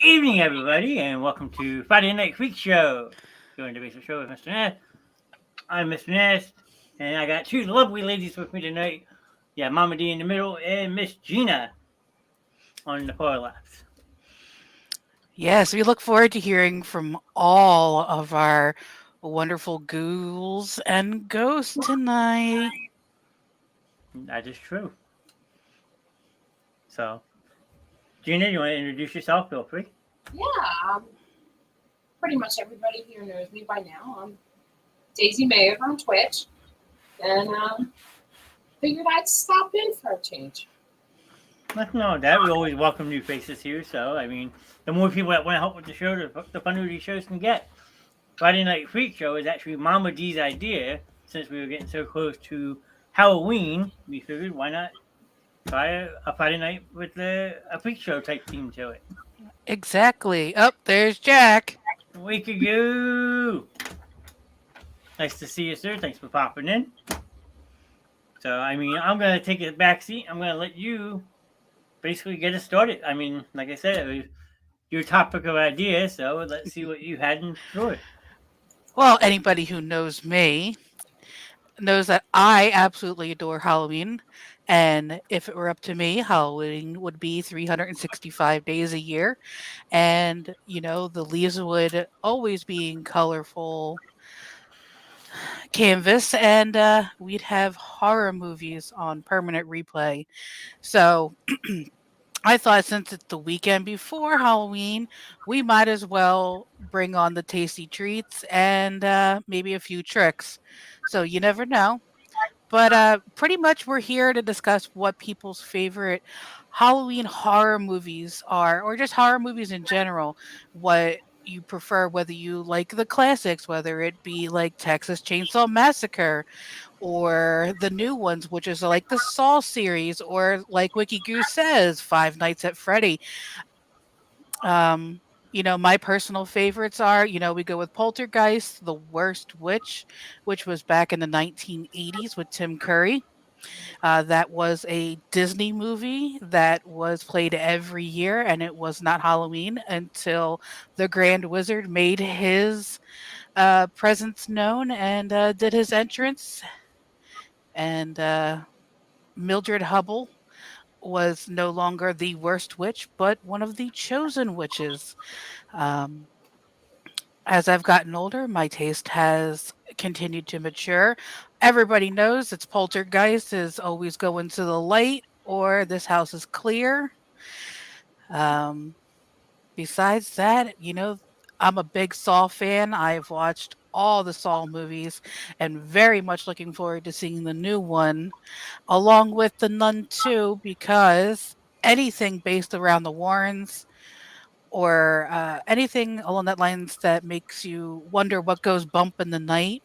evening, everybody, and welcome to Friday Night Freak Show. Doing the basic show with Mr. Nast. I'm Mr. Nast, and I got two lovely ladies with me tonight. Yeah, Mama D in the middle, and Miss Gina on the far left. Yes, we look forward to hearing from all of our wonderful ghouls and ghosts tonight. That is true. So, Gina, you want to introduce yourself? Feel free. Yeah, pretty much everybody here knows me by now. I'm Daisy Mayer on Twitch, and figured I'd stop in for a change. Nothing wrong with that. We always welcome new faces here, so, I mean, the more people that want to help with the show, the funnier these shows can get. Friday Night Freak Show is actually Mama D's idea. Since we were getting so close to Halloween, we figured why not try a Friday night with a freak show type theme to it. Exactly. Up there's Jack. A week ago. Nice to see you, sir. Thanks for popping in. So, I mean, I'm going to take a back seat. I'm going to let you basically get us started. I mean, like I said, it was your topic of idea, so let's see what you had in store. Well, anybody who knows me knows that I absolutely adore Halloween. And if it were up to me, Halloween would be 365 days a year. And, the leaves would always be in colorful canvas, and we'd have horror movies on permanent replay. So I thought since it's the weekend before Halloween, we might as well bring on the tasty treats and maybe a few tricks. So you never know. But pretty much we're here to discuss what people's favorite Halloween horror movies are, or just horror movies in general. What you prefer, whether you like the classics, whether it be like Texas Chainsaw Massacre, or the new ones, which is like the Saw series, or like Wiki Goose says, Five Nights at Freddy. Um, my personal favorites are, we go with Poltergeist, The Worst Witch, which was back in the 1980s with Tim Curry. That was a Disney movie that was played every year, and it was not Halloween until the Grand Wizard made his presence known and did his entrance. And Mildred Hubble was no longer the worst witch, but one of the chosen witches. Um, as I've gotten older, my taste has continued to mature. Everybody knows it's poltergeist is always going to the light or this house is clear. Um, Besides that, I'm a big Saw fan. I've watched all the Saw movies and very much looking forward to seeing the new one along with the Nun 2 because anything based around the Warrens or anything along that lines that makes you wonder what goes bump in the night,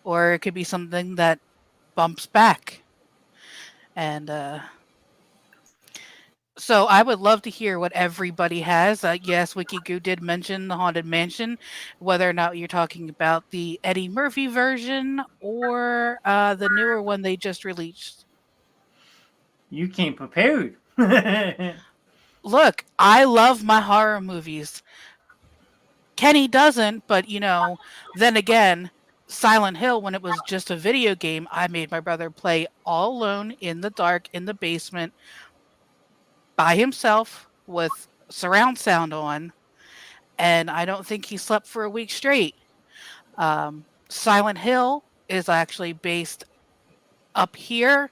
or it could be something that bumps back. And so I would love to hear what everybody has. Yes, WikiGoo did mention the Haunted Mansion, whether or not you're talking about the Eddie Murphy version or the newer one they just released. You came prepared. You Look, I love my horror movies. Kenny doesn't, but then again, Silent Hill, when it was just a video game, I made my brother play all alone in the dark in the basement by himself with surround sound on, and I don't think he slept for a week straight. Silent Hill is actually based up here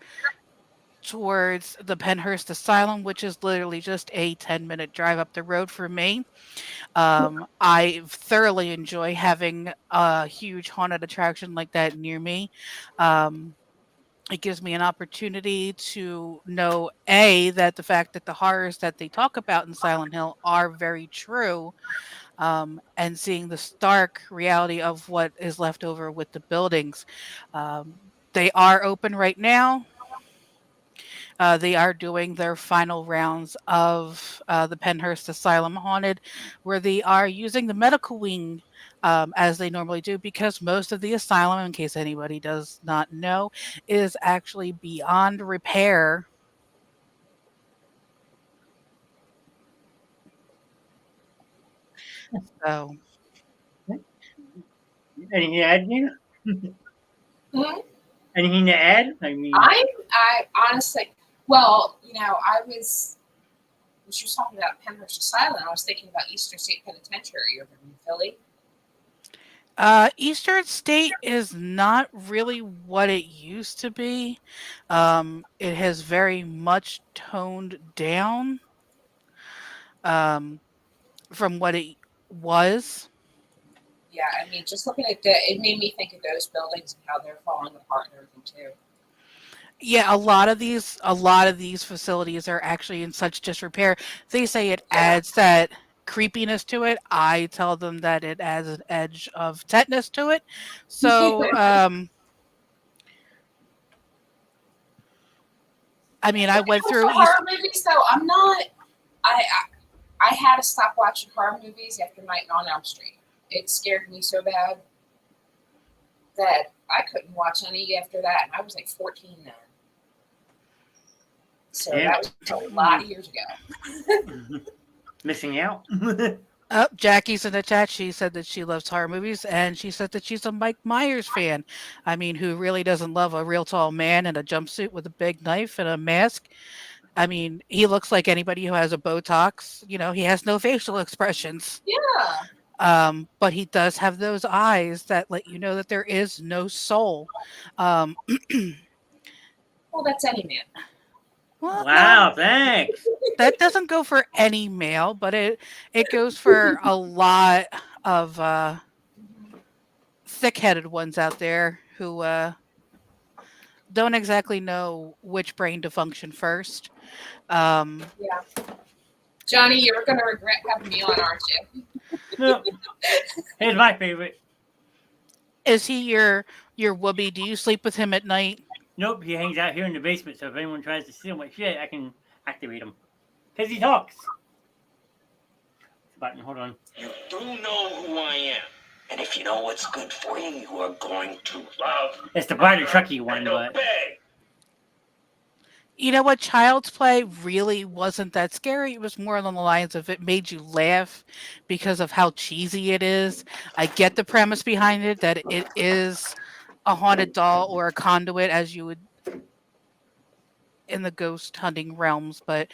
towards the Penhurst Asylum, which is literally just a 10-minute drive up the road for me. I thoroughly enjoy having a huge haunted attraction like that near me. Um, it gives me an opportunity to know that the fact that the horrors that they talk about in Silent Hill are very true, and seeing the stark reality of what is left over with the buildings. Um, they are open right now. They are doing their final rounds of the Penhurst Asylum Haunted, where they are using the medical wing as they normally do, because most of the asylum, in case anybody does not know, is actually beyond repair. So Anything to add, Nina? Hmm? Anything to add? I mean, I honestly, well, I was. When she was talking about Penhurst Asylum, I was thinking about Eastern State Penitentiary over in Philly. Eastern State is not really what it used to be. It has very much toned down from what it was. Yeah, I mean, just looking at that, it made me think of those buildings and how they're falling apart and everything too. Yeah, a lot of these facilities are actually in such disrepair. They say it Yeah. adds that creepiness to it. I tell them that it adds an edge of tetanus to it. So, I mean, I went For through East. horror movies, though, I'm not. I had to stop watching horror movies after Nightmare on Elm Street. It scared me so bad that I couldn't watch any after that, and I was like 14 then. So Yeah. that was a lot of years ago. missing out. Oh, Jackie's in the chat. She said that she loves horror movies, and she said that she's a Mike Myers fan. I mean, who really doesn't love a real tall man in a jumpsuit with a big knife and a mask? I mean, he looks like anybody who has a Botox. He has no facial expressions. Yeah. But he does have those eyes that let you know that there is no soul. Um, Well, that's any man. well, Wow, thanks. that doesn't go for any male, but it goes for a lot of thick-headed ones out there who don't exactly know which brain to function first. Yeah. Johnny, you're going to regret having me on, aren't you? No. Here's my favorite. Is he your whoopee? Do you sleep with him at night? Nope, he hangs out here in the basement, so if anyone tries to steal my shit, I can activate him. Because he talks. Button, hold on. You do know who I am. And if you know what's good for you, you are going to love. It's the Brian Chucky one, but. Obey. You know what? Child's Play really wasn't that scary. It was more along the lines of it made you laugh because of how cheesy it is. I get the premise behind it, that it is a haunted doll or a conduit, as you would in the ghost hunting realms, but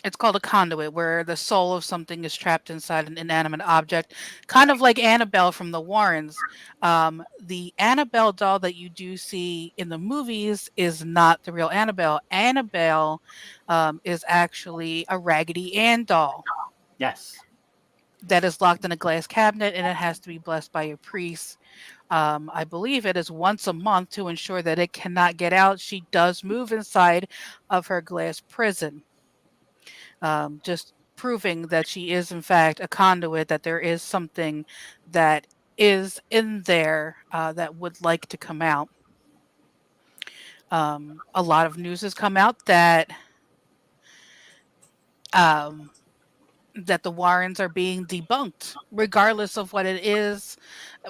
it's called a conduit, where the soul of something is trapped inside an inanimate object, kind of like Annabelle from the Warrens. The Annabelle doll that you do see in the movies is not the real Annabelle. Annabelle is actually a Raggedy Ann doll. Yes. That is locked in a glass cabinet, and it has to be blessed by a priest. I believe it is once a month to ensure that it cannot get out. She does move inside of her glass prison. Just proving that she is in fact a conduit, that there is something that is in there that would like to come out. A lot of news has come out that that the Warrens are being debunked, regardless of what it is,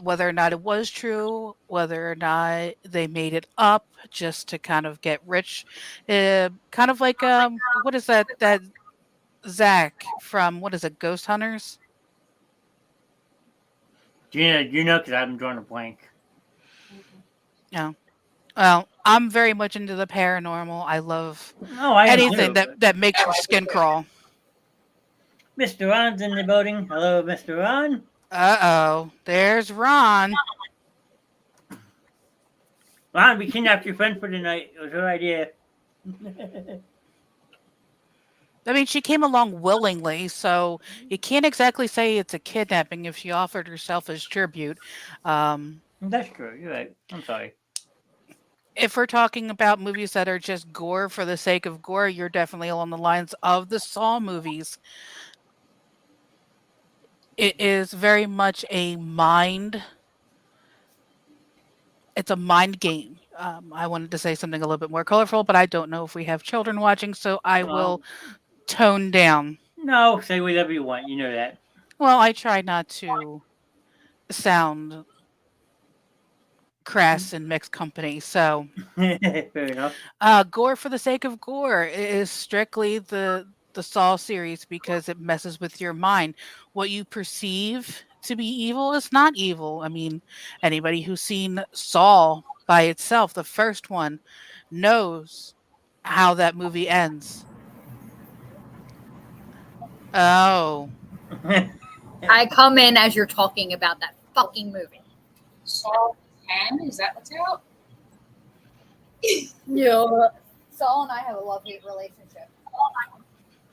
whether or not it was true, whether or not they made it up just to kind of get rich. Kind of like what is that Zach from, what is it, Ghost Hunters? You know, because I'm drawing a blank. No. Well, I'm very much into the paranormal. I love I anything that makes your skin crawl. Mr. Ron's in the building. Hello, Mr. Ron. Uh-oh. There's Ron. Ron, we kidnapped your friend for the night. It was her idea. I mean, she came along willingly, so you can't exactly say it's a kidnapping if she offered herself as tribute. That's true. You're right. I'm sorry. If we're talking about movies that are just gore for the sake of gore, you're definitely along the lines of the Saw movies. It is very much a mind. It's a mind game. I wanted to say something a little bit more colorful, but I don't know if we have children watching, so I will tone down. No, say whatever you want. You know that. Well, I try not to sound crass in mixed company, so Fair enough. gore for the sake of gore is strictly the the Saw series because it messes with your mind. What you perceive to be evil is not evil. I mean, anybody who's seen Saw by itself, the first one, knows how that movie ends. Oh. I come in as you're talking about that fucking movie. Saw 10, is that what's out? Yeah. Saul and I have a love-hate relationship.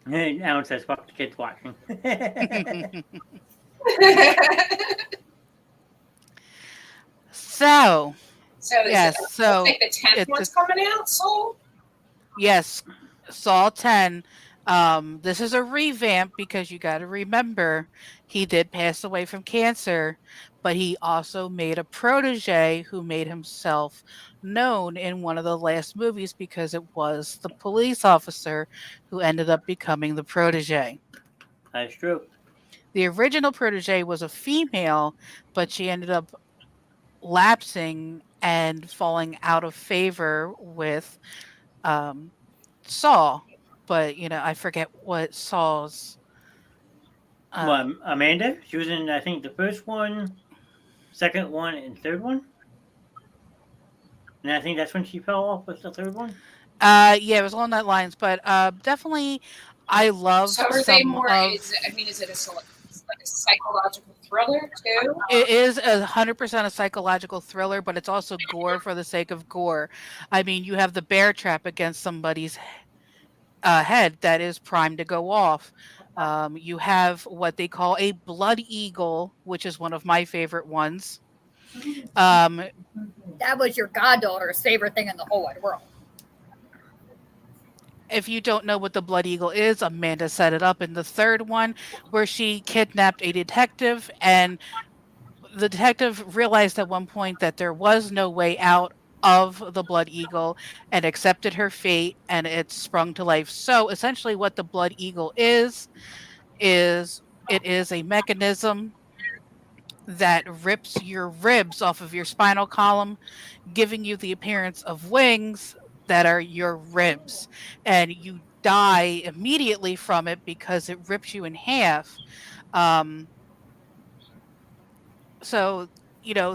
And Alan says, fuck the kids watching. So, So is yes, it, so like the 10th it's one's coming out, Soul? yes, Saw 10. This is a revamp because you got to remember he did pass away from cancer, but he also made a protege who made himself known in one of the last movies because it was the police officer who ended up becoming the protege. That's true. The original protege was a female, but she ended up lapsing and falling out of favor with Saw. But I forget what Saw's. Well, Amanda, she was in, I think, the first one, second one, and third one. And I think that's when she fell off with the third one. Yeah, it was along that lines, but definitely, I love So are they some more, of. is it like a psychological thriller too? It is 100% a psychological thriller, but it's also gore for the sake of gore. I mean, you have the bear trap against somebody's head that is primed to go off. You have what they call a blood eagle, which is one of my favorite ones. That was your goddaughter's favorite thing in the whole wide world. If you don't know what the blood eagle is, Amanda set it up in the third one where she kidnapped a detective, and the detective realized at one point that there was no way out of the blood eagle and accepted her fate, and it sprung to life. So essentially what the blood eagle is it is a mechanism that rips your ribs off of your spinal column, giving you the appearance of wings that are your ribs, and you die immediately from it because it rips you in half. So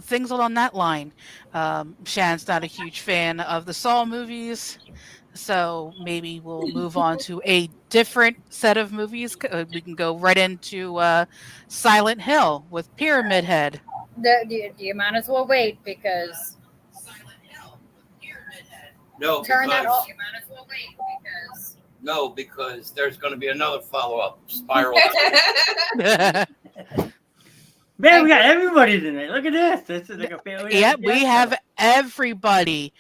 things along that line. Shan's not a huge fan of the Saw movies, so maybe we'll move on to a different set of movies. We can go right into Silent Hill with Pyramid Head. You might as well wait because No, turn that because, off. You might as well wait because no, because there's going to be another follow-up spiral. Man, we got everybody tonight. Look at this. This is like a family. Yeah, we have everybody,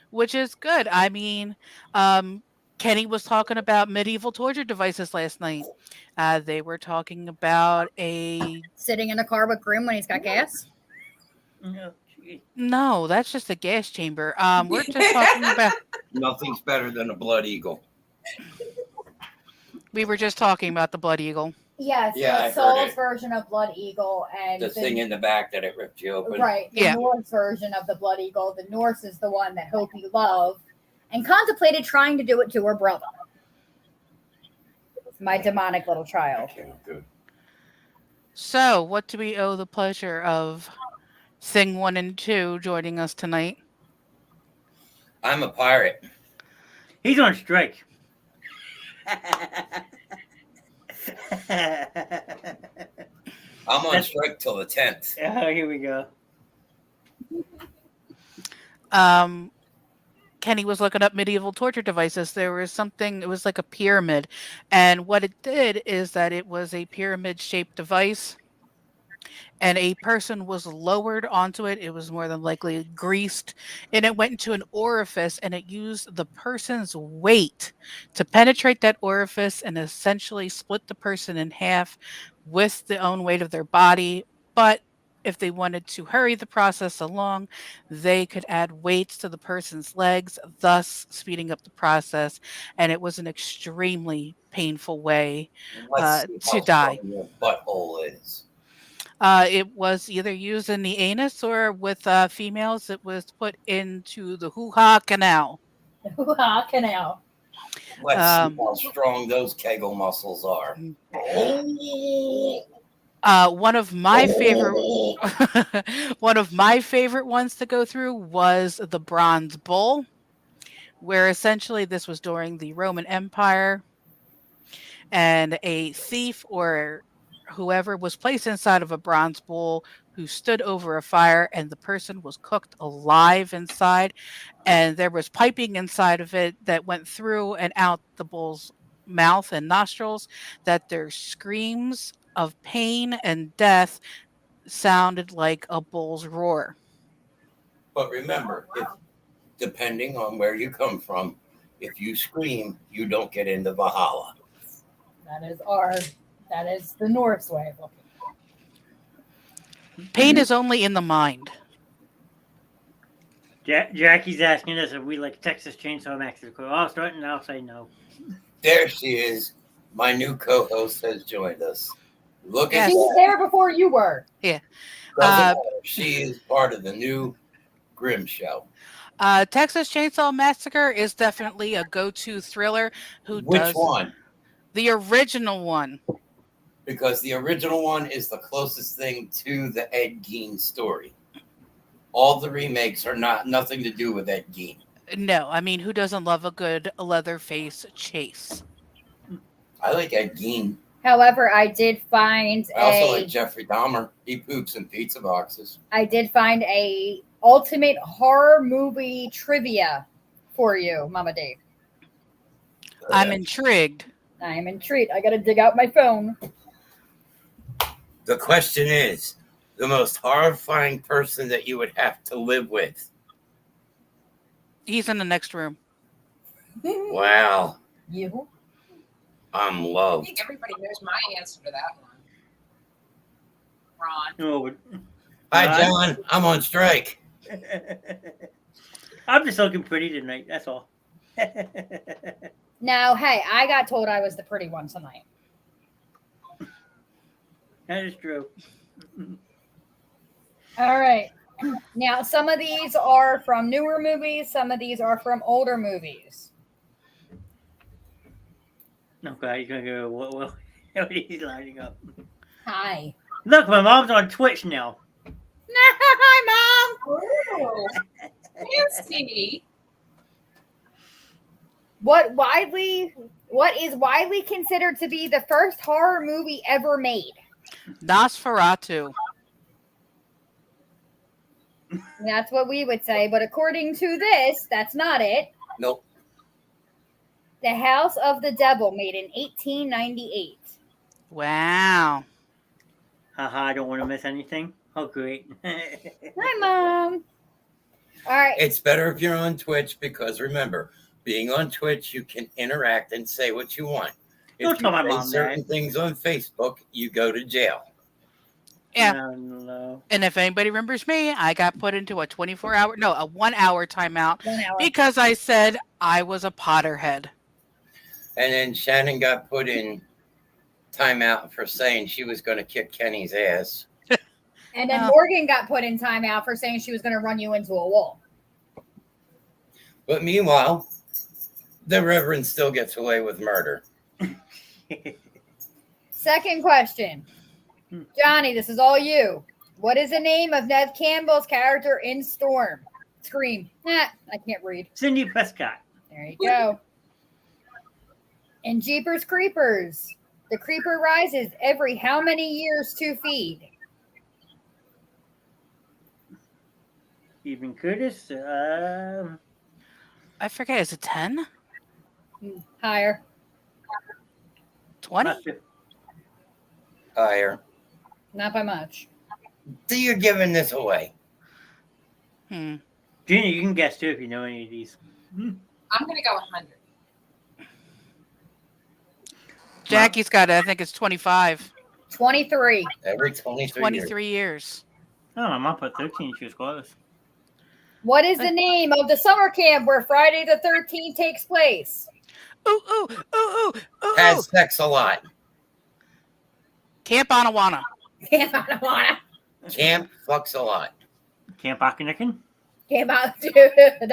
which is good. I mean, Kenny was talking about medieval torture devices last night. They were talking about sitting in the car with Grim when he's got gas. No, that's just a gas chamber. We're just talking about. Nothing's better than a blood eagle. We were just talking about the blood eagle. Yes, Yeah, I the heard Saul's it. version of Blood Eagle and The thing in the back that it ripped you open. right, the Yeah. Norse version of the Blood Eagle. The Norse is the one that Hopi loved and contemplated trying to do it to her brother. My demonic little child. Okay, good. So, what do we owe the pleasure of Thing 1 and 2 joining us tonight? I'm a pirate. He's on strike. I'm on strike till the 10th. Oh, here we go. Kenny was looking up medieval torture devices. There was something, it was like a pyramid. And what it did is that it was a pyramid-shaped device, and a person was lowered onto it. It was more than likely greased, and it went into an orifice, and it used the person's weight to penetrate that orifice and essentially split the person in half with the own weight of their body. But if they wanted to hurry the process along, they could add weights to the person's legs, thus speeding up the process. And it was an extremely painful way Let's see to die. how your butthole is. It was either used in the anus or with females, it was put into the hoo-ha canal. Hoo-ha canal. Let's see how strong those Kegel muscles are. One of my favorite one of my favorite ones to go through was the Bronze Bull, where essentially this was during the Roman Empire, and a thief or whoever was placed inside of a bronze bull who stood over a fire, and the person was cooked alive inside, and there was piping inside of it that went through and out the bull's mouth and nostrils, that their screams of pain and death sounded like a bull's roar. But remember, depending on where you come from, if you scream, you don't get into Valhalla. That is the Norse way of looking. Pain is only in the mind. Jackie's asking us if we like Texas Chainsaw Massacre. I'll start and I'll say no. There she is. My new co-host has joined us. Look at She was there before you were. Yeah. Doesn't matter. She is part of the new Grimm show. Texas Chainsaw Massacre is definitely a go-to thriller. Which one? The original one. Because the original one is the closest thing to the Ed Gein story. All the remakes are nothing to do with Ed Gein. No, I mean, who doesn't love a good Leatherface chase? I like Ed Gein. However, I did find I also like Jeffrey Dahmer. He poops in pizza boxes. I did find a ultimate horror movie trivia for you, Mama Dave. I'm intrigued. I am intrigued. I gotta dig out my phone. The question is, the most horrifying person that you would have to live with. He's in the next room. Wow. You? I'm I loved. think everybody knows my answer to that one. Ron. No, Hi, John. I'm on strike. I'm just looking pretty tonight. That's all. Now, hey, I got told I was the pretty one tonight. That is true. All right. Now, some of these are from newer movies. Some of these are from older movies. Okay, he's gonna go. What he's lining up. Hi. Look, my mom's on Twitch now. Hi, Mom. Oh, fancy. What is widely considered to be the first horror movie ever made? Nosferatu. That's what we would say, but according to this, that's not it. Nope. The House of the Devil, made in 1898. Wow. Haha, I don't want to miss anything. Oh, great. Hi, Mom. All right. It's better if you're on Twitch because remember, being on Twitch, you can interact and say what you want. Don't If tell my you say mom certain that. things on Facebook, you go to jail. Yeah. No. And if anybody remembers me, I got put into a 1-hour timeout 1 hour. because I said I was a Potterhead. And then Shannon got put in timeout for saying she was going to kick Kenny's ass. And then Morgan got put in timeout for saying she was going to run you into a wall. But meanwhile, the Reverend still gets away with murder. Second question. Johnny, this is all you. What is the name of Nev Campbell's character in Scream? I can't read. Cindy Prescott. There you go. In Jeepers Creepers, the creeper rises every how many years to feed? Even Curtis. I forget, is it 10? Higher. 20? Higher. Not by much. So you're giving this away. Hmm. Gina, you can guess too if you know any of these. I'm going to go 100. Jackie's got it. I think it's 25. 23. Every 23 years. 23 years. Oh, my mom put 13. She was close. What is the name of the summer camp where Friday the 13th takes place? Ooh, ooh, ooh, ooh, ooh. Has sex a lot. Camp Anawana. Camp out. Camp fucks a lot. Camp There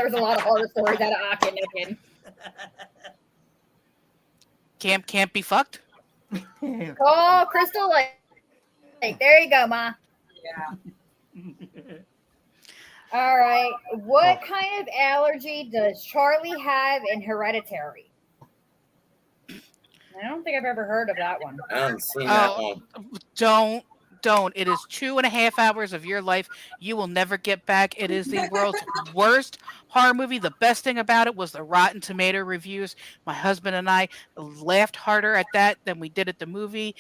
was a lot of horror stories out of Akinikin. Can't be fucked. Oh, Crystal Lake. There you go, Ma. Yeah. All right. What Oh. kind of allergy does Charlie have in Hereditary? I don't think I've ever heard of that one. I haven't seen that Oh. one. Don't. It is 2.5 hours of your life you will never get back. It is the world's worst horror movie. The best thing about it was the Rotten Tomato reviews. My husband and I laughed harder at that than we did at the movie.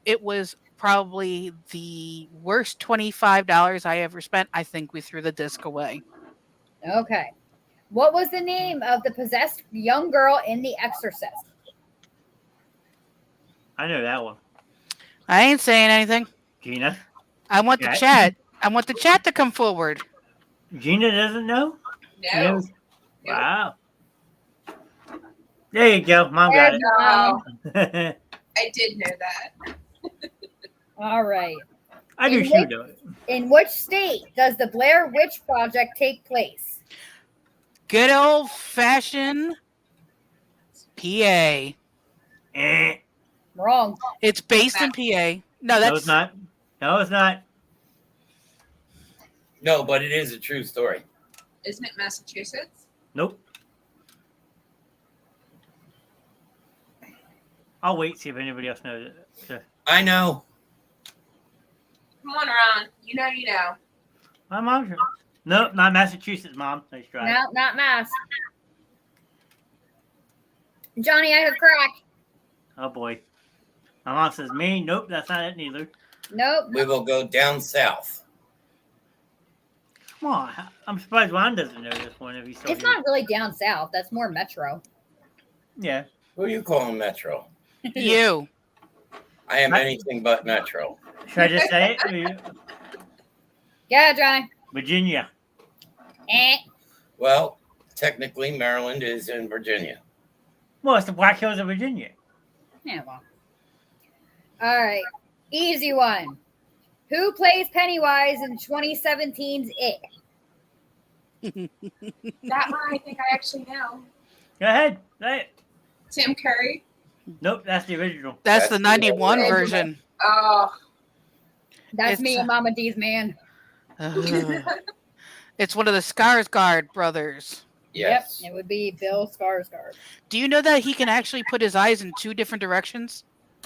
It was probably the worst $25 I ever spent. I think we threw the disc away. Okay. What was the name of the possessed young girl in The Exorcist? I know that one. I ain't saying anything. Gina. I want the Okay. chat. I want the chat to come forward. Gina doesn't know? No. Knows? Wow. There you go. Mom got No. it. I did know that. All right. I knew she would know it. In which state does the Blair Witch Project take place? Good old fashioned PA. Eh. Wrong. It's based in PA. No, No, that's it's not. No, it's not. No, but it is a true story. Isn't it Massachusetts? Nope. I'll wait, see if anybody else knows it. So, I know. Come on, Ron. You know. my mom's right. Nope, not Massachusetts, Mom. Nice try. No, not Mass. Johnny, I have crack. Oh, boy. My mom says Maine. Nope, that's not it neither. Nope. We will go down south. Come on. I'm surprised Ron doesn't know this one if he's still It's here. not really down south. That's more metro. Yeah. Who are you calling Metro? you. I am anything but Metro. Should I just say it? Yeah, Johnny. Virginia. Eh. Well, technically, Maryland is in Virginia. Well, it's the Black Hills of Virginia. Yeah, well. All right. Easy one. Who plays Pennywise in 2017's It? That one I think I actually know. Go ahead. Say it. Tim Curry. Nope, that's the original. That's That's the 91 the version. Oh. That's It's- me and Mama D's man. Ugh. It's one of the Skarsgård brothers. Yes. Yep. It would be Bill Skarsgård. Do you know that he can actually put his eyes in 2 different directions?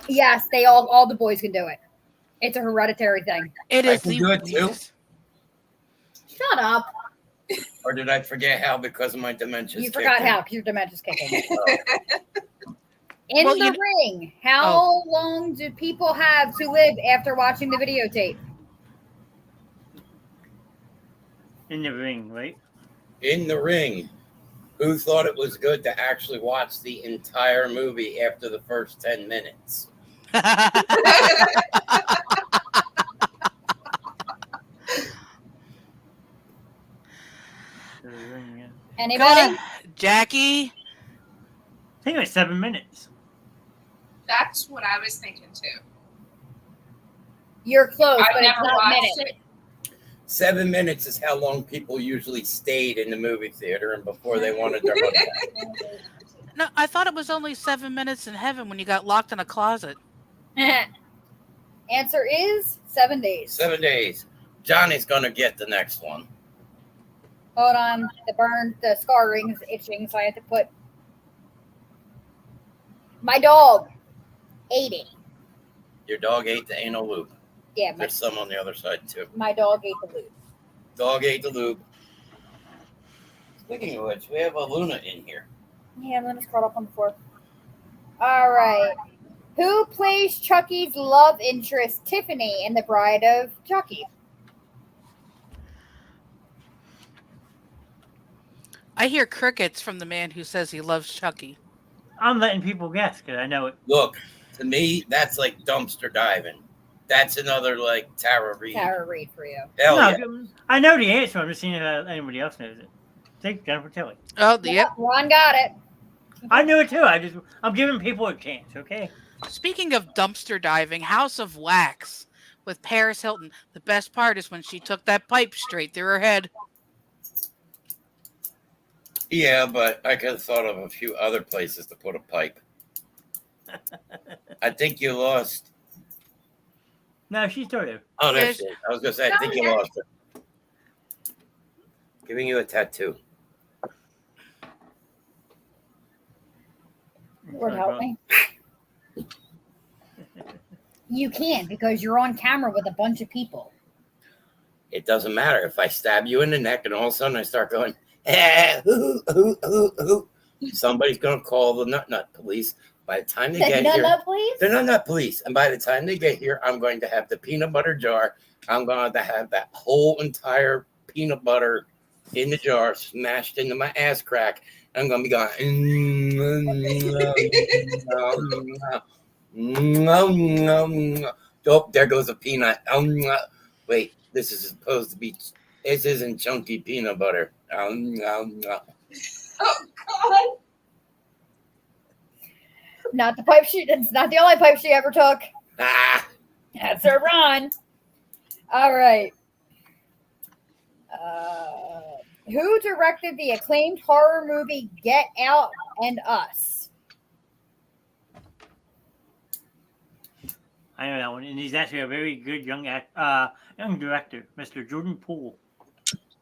Yes, they all the boys can do it. It's a hereditary thing. It I is can the do it too. Shut up. Or did I forget how because of my dementia? You forgot how because your dementia's kicking. In Well, the ring, how long do people have to live after watching the videotape? In the ring, right? In the ring. Who thought it was good to actually watch the entire movie after the first 10 minutes? The ring, yeah. Anybody? Jackie. I think it was 7 minutes. That's what I was thinking too. You're close, I've but it's never not watched minutes. it. 7 minutes is how long people usually stayed in the movie theater and before they wanted their hotel. No, I thought it was only 7 minutes in heaven when you got locked in a closet. Answer is 7 days. 7 days. Johnny's going to get the next one. Hold on. The scarring is itching, so I have to put my dog ate it. Your dog ate the anal loop. Yeah, There's some on the other side too. my dog ate the loop. Dog ate the loop. Speaking of which, we have a Luna in here. Yeah, Luna's caught up on the floor. All right. Who plays Chucky's love interest, Tiffany, in The Bride of Chucky? I hear crickets from the man who says he loves Chucky. I'm letting people guess because I know it. Look, to me, that's like dumpster diving. That's another like Tara Reid. Tara Reid for you. Hell No, yeah. I know the answer. I'm just seeing if anybody else knows it. Take Jennifer Tilly. Oh, yep. Ron got it. I knew it too. I'm giving people a chance. Okay. Speaking of dumpster diving, House of Wax with Paris Hilton. The best part is when she took that pipe straight through her head. Yeah, but I could have thought of a few other places to put a pipe. I think you lost. No, she's still there. Oh, there Yes. she is. I was gonna say, I think you lost her. Giving you a tattoo. Lord help me. You can't because you're on camera with a bunch of people. It doesn't matter if I stab you in the neck and all of a sudden I start going, somebody's gonna call the nut police. By the time they The get here, nut police? they're not police. And by the time they get here, I'm going to have the peanut butter jar. I'm going to have that whole entire peanut butter in the jar smashed into my ass crack. And I'm going to be going. Oh, there goes a peanut. Wait, this is supposed to be. This isn't chunky peanut butter. Oh God! Not the pipe she. It's not the only pipe she ever took. Ah, That's her run. All right. Who directed the acclaimed horror movie Get Out and Us? I know that one, and he's actually a very good young director, Mr. Jordan Poole.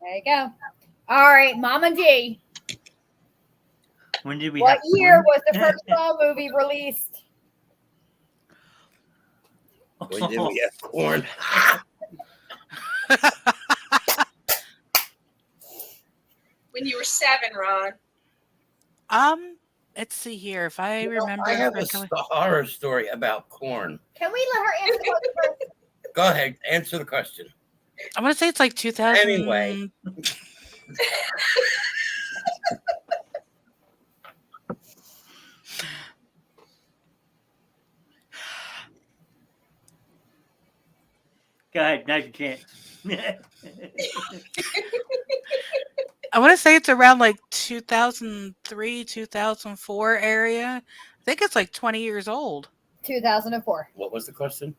There you go. All right, Mama D. When did we? What have year one? was the first Saw movie released? when did we have corn? When you were 7, Ron. Let's see here. If I remember, I have a correctly. horror story about corn. Can we let her answer the question first? Go ahead, answer the question. I'm gonna say it's like 2000. Anyway. Go ahead, now's your chance. I want to say it's around like 2003, 2004 area. I think it's like 20 years old. 2004. What was the question?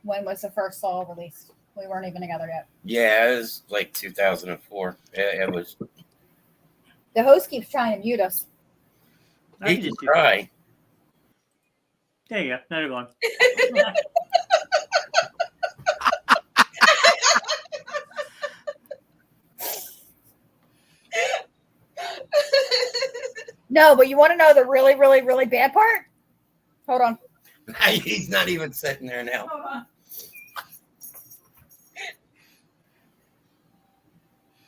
When was the first Saw released? We weren't even together yet. Yeah, it was like 2004. It was. The host keeps trying to mute us. I He can can just do- try. There you go. Now they're gone. No, but you want to know the really, really, really bad part? Hold on. He's not even sitting there now. Hold on.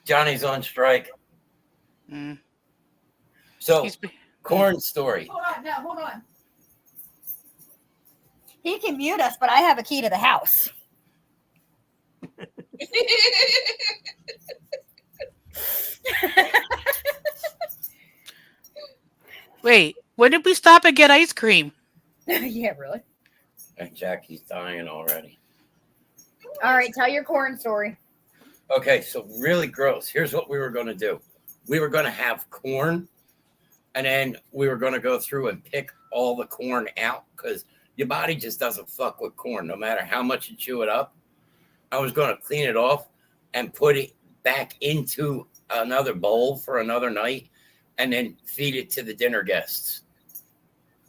Johnny's on strike. Mm. So, He's- corn story. Hold on. No, hold on. He can mute us, but I have a key to the house. Wait, when did we stop and get ice cream? Yeah, really. And Jackie's dying already. All right, tell your corn story. Okay, so really gross. Here's what we were going to do. We were going to have corn, and then we were going to go through and pick all the corn out because your body just doesn't fuck with corn, no matter how much you chew it up. I was going to clean it off and put it back into another bowl for another night and then feed it to the dinner guests.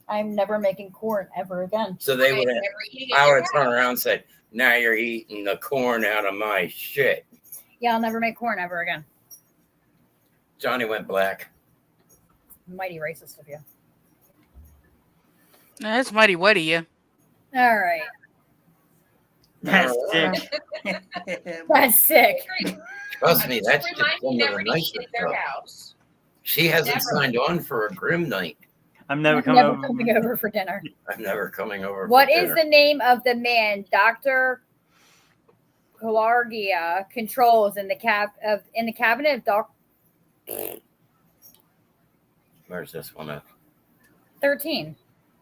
I'm never making corn ever again. So they Okay, would have, never eating it I would your have turned house. around and said, now you're eating the corn out of my shit. Yeah, I'll never make corn ever again. Johnny went black. Mighty racist of you. That's mighty wet of you. All right. That's Uh, sick. That's sick. Trust me, Just that's just remind you one of never the to eat nicer at their stuff. house. She hasn't Never. signed on for a grim night. I'm never I'm coming never over. coming over for dinner. I'm never coming over. What for is dinner. the name of the man Dr. Calargia controls in the cabinet of Doc Where's this one at? 13?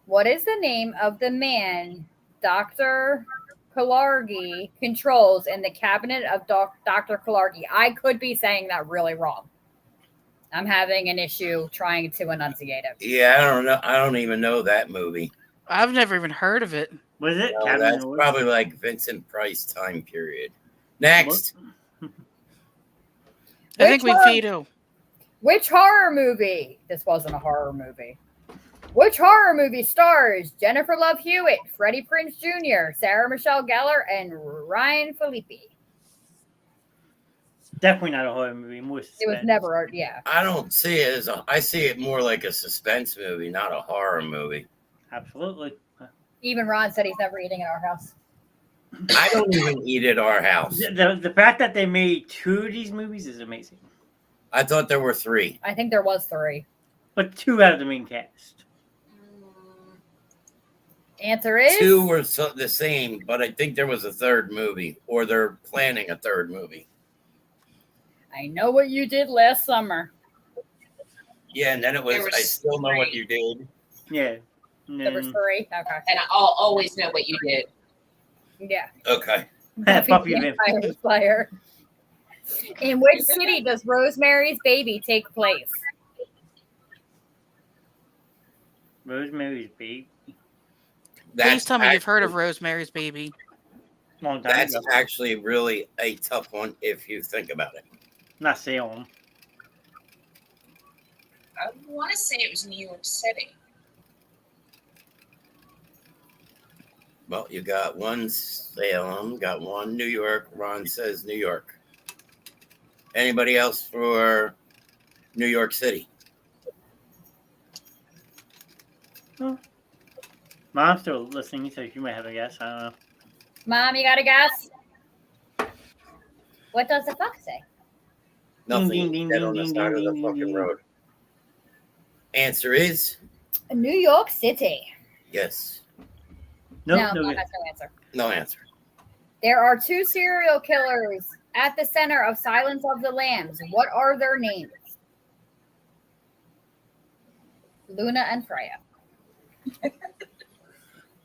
What is the name of the man Dr. Calargi controls in the cabinet of Dr. Calargi? I could be saying that really wrong. I'm having an issue trying to enunciate it. Yeah, I don't know. I don't even know that movie. I've never even heard of it. Was it? No, Cabin in that's the Woods? probably like Vincent Price time period. Next. I think we Which one? veto. Which horror movie? This wasn't a horror movie. Which horror movie stars Jennifer Love Hewitt, Freddie Prinze Jr., Sarah Michelle Gellar, and Ryan Phillippe? Definitely not a horror movie. More suspense. It was never, yeah. I don't see it as I see it more like a suspense movie, not a horror movie. Absolutely. Even Ron said he's never eating at our house. I don't even eat at our house. The fact that they made 2 of these movies is amazing. I thought there were 3. I think there was 3. But 2 out of the main cast. Answer is 2 were the same, but I think there was a 3rd movie, or they're planning a 3rd movie. I Know What You Did Last Summer. Yeah, and then it was There was I Still Know What 3. You Did. Yeah. There was 3. Okay. And I'll always know what you did. Yeah. Okay. Puppy the Vampire. Vampire Slayer. In which city does Rosemary's Baby take place? Rosemary's Baby. Please tell me you've heard of Rosemary's Baby. Long time That's ago. actually really a tough one if you think about it. Not Salem. I want to say it was New York City. Well, you got one Salem, got one New York. Ron says New York. Anybody else for New York City? Mom's still listening, so she might have a guess. I don't know. Mom, you got a guess? What does the fuck say? Nothing. Ding, ding, Dead ding, on the ding, side of ding, the ding, fucking ding. road. Answer is New York City. yes. Nope, no, no Mom guess. has no answer. No answer. There are 2 serial killers at the center of Silence of the Lambs. What are their names? Luna and Freya.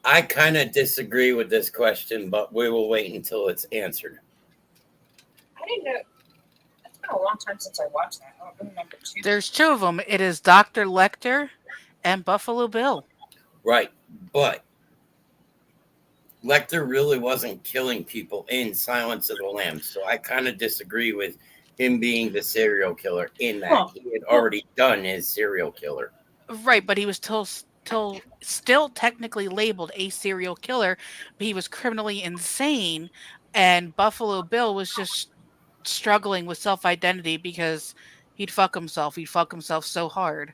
I kind of disagree with this question, but we will wait until it's answered. I didn't know. It's been a long time since I watched that. I don't remember 2. There's 2 of them. It is Dr. Lecter and Buffalo Bill. Right. But Lecter really wasn't killing people in Silence of the Lambs. So I kind of disagree with him being the serial killer in that Well, he had already done his serial killer. Right, but he was still technically labeled a serial killer, but he was criminally insane, and Buffalo Bill was just struggling with self-identity because he'd fuck himself. He'd fuck himself so hard.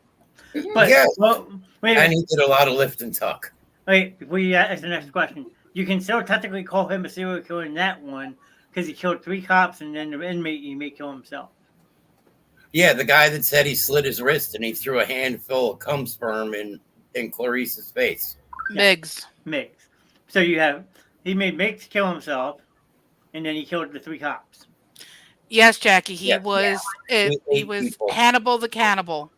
But, Yes. well, wait, And he did a lot of lift and tuck. wait, before you ask the next question. You can still technically call him a serial killer in that one because he killed 3 cops and then the inmate he may kill himself. Yeah, the guy that said he slit his wrist and he threw a handful of cum sperm in Clarice's face. Miggs. Miggs. So he made Miggs kill himself and then he killed the 3 cops. Yes, Jackie, he Yeah. was With he 8 was people. Hannibal the Cannibal.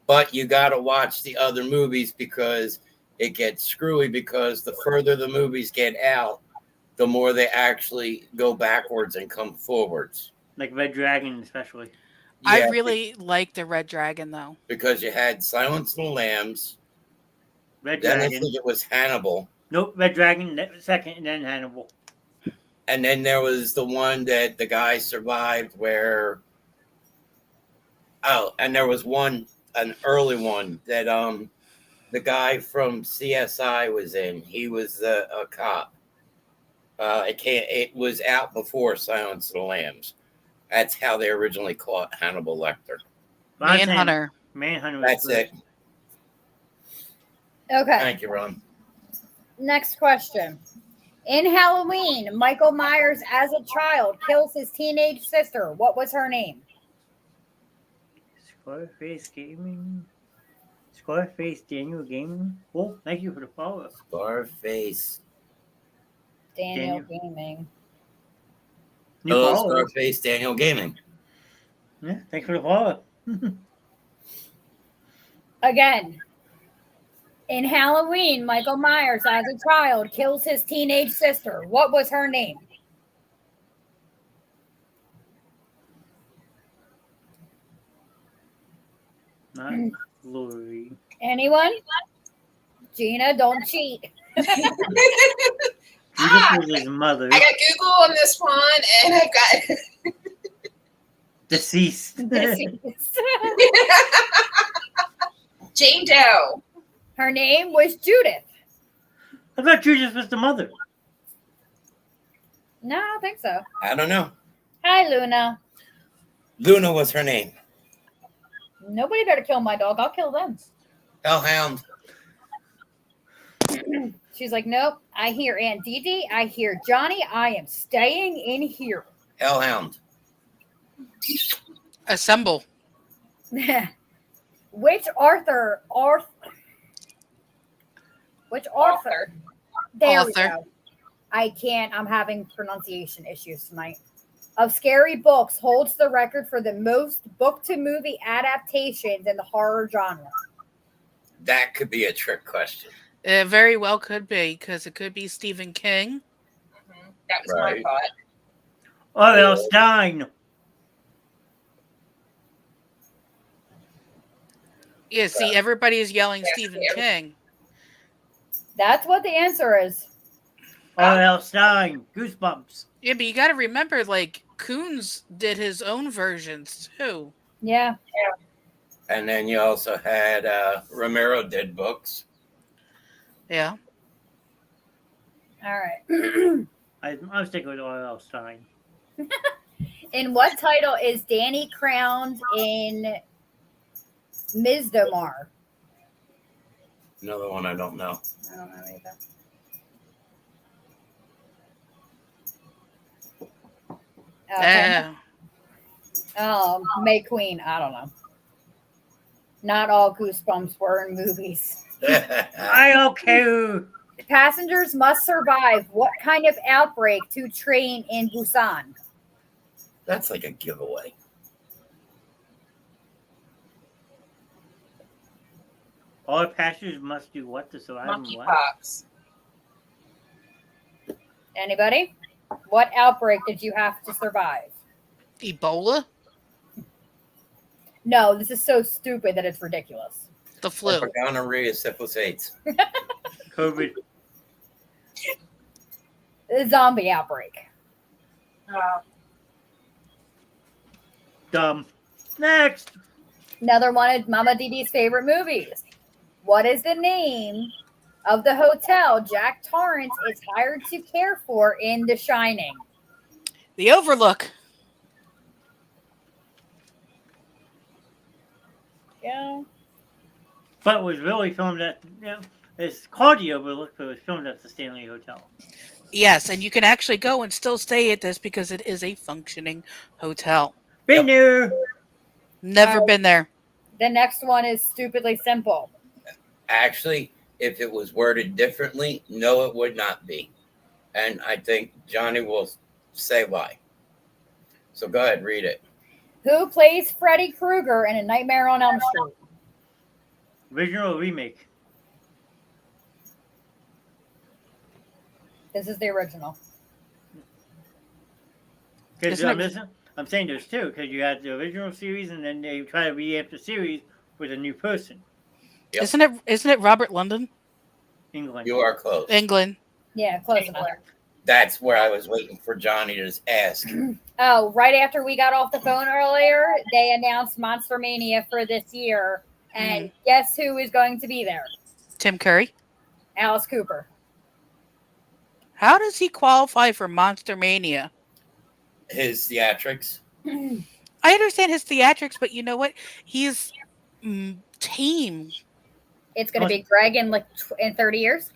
But you got to watch the other movies because it gets screwy because the further the movies get out, the more they actually go backwards and come forwards. Like Red Dragon, especially. I Yeah, really like the Red Dragon though. because you had Silence of the Lambs, Red then I Dragon. think it was Hannibal, Nope, Red Dragon second and then Hannibal. and then there was the one that the guy survived where and there was an early one that the guy from CSI was in. He was a cop. It was out before Silence of the Lambs. That's how they originally caught Hannibal Lecter. Manhunter. Manhunter. was That's good. it. Okay. Thank you, Ron. Next question. In Halloween, Michael Myers, as a child, kills his teenage sister. What was her name? Scarface Gaming. Scarface Daniel Gaming. Well, thank you for the follow. Scarface. Daniel Gaming. New Hello, follow. Scarface Daniel Gaming. Yeah, thanks for the follow. Again. In Halloween, Michael Myers, as a child, kills his teenage sister. What was her name? Not Lori. Anyone? Gina, don't cheat. This Ah, was his mother. I got Google on this one, and I've got Deceased. Jane Doe. Her name was Judith. I thought Judith was the mother. No, I don't think so. I don't know. Hi, Luna. Luna was her name. Nobody better kill my dog. I'll kill them. Hellhound. She's like, nope. I hear Aunt Dee Dee. I hear Johnny. I am staying in here. Hellhound. Assemble. Which Arthur? Which Arthur? There we Arthur. go. I can't. I'm having pronunciation issues tonight. Of scary books holds the record for the most book-to-movie adaptations in the horror genre. That could be a trick question. It very well could be, because it could be Stephen King. That was Right. my thought. R.L. Stein. Yeah, see, everybody is yelling Yeah, Stephen yeah. King. That's what the answer is. R.L. Stein. Goosebumps. Yeah, but you got to remember, like, Coons did his own versions, too. Yeah. And then you also had Romero did books. Yeah. All right. I'm sticking with R.L. Stein. In what title is Danny crowned in Mizdomar? Another one I don't know. I don't know either. Yeah. May Queen. I don't know. Not all Goosebumps were in movies. I don't care. Passengers must survive what kind of outbreak to train in Busan? That's like a giveaway. All passengers must do what to survive and what? Monkeypox. Anybody? What outbreak did you have to survive? Ebola? No, this is so stupid that it's ridiculous. The flu. Gonorrhea, syphilis, AIDS. COVID. The zombie outbreak. Dumb. Next. Another one of Mama Dee Dee's favorite movies. What is the name of the hotel Jack Torrance is hired to care for in The Shining? The Overlook. Yeah. But it was really filmed at, it's called the Overlook, but it was filmed at the Stanley Hotel. Yes, and you can actually go and still stay at this because it is a functioning hotel. Been there. Never been there. The next one is stupidly simple. Actually, if it was worded differently, no, it would not be. And I think Johnny will say why. So go ahead, read it. Who plays Freddy Krueger in A Nightmare on Elm Street? Original or remake? This is the original. Because Isn't it- I'm saying there's two, because you had the original series and then they try to revamp the series with a new person. Yep. Isn't it Robert London? England. You are close. England. Yeah, close enough. That's where I was waiting for Johnny to ask. Oh, right after we got off the phone earlier, they announced Monster Mania for this year. And guess who is going to be there? Tim Curry. Alice Cooper. How does he qualify for Monster Mania? His theatrics. I understand his theatrics, but you know what? He's tame. It's going to be Greg in in 30 years.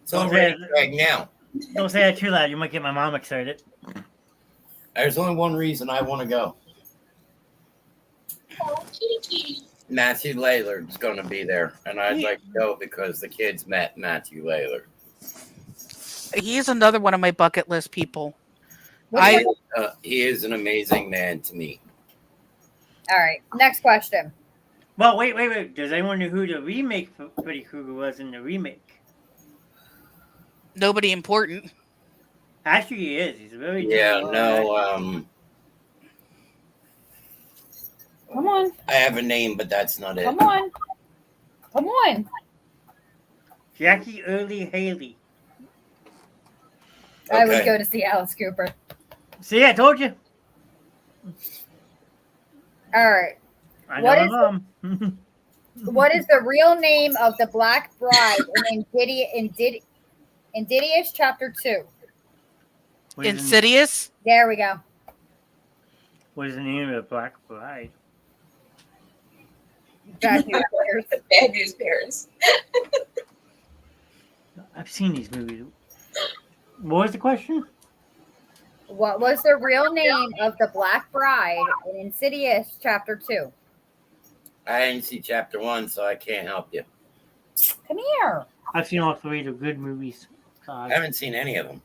It's already right now. Don't say that too loud. You might get my mom excited. There's only one reason I want to go. Oh, kitty kitty. Matthew Lillard's going to be there, and I'd like to go because the kids met Matthew Lillard. He's another one of my bucket list people. He is an amazing man to me. All right. Next question. Well, wait. Does anyone know who the remake for Freddy Krueger was in the remake? Nobody important. Actually, he is. He's a very Come on. I have a name, but that's not it. Come on. Come on. Jackie Early Haley. I would Okay. go to see Alice Cooper. See, I told you. All right. I know What my is mom. What is the real name of the Black Bride in Insidious Chapter 2? What is the- Insidious? There we go. What is the name of the Black Bride? Bad news bears. Bad News Bears. I've seen these movies. What was the question? What was the real name of the Black Bride in Insidious Chapter 2? I didn't see chapter 1, so I can't help you. Come here. I've seen all three. They're good movies. I haven't seen any of them.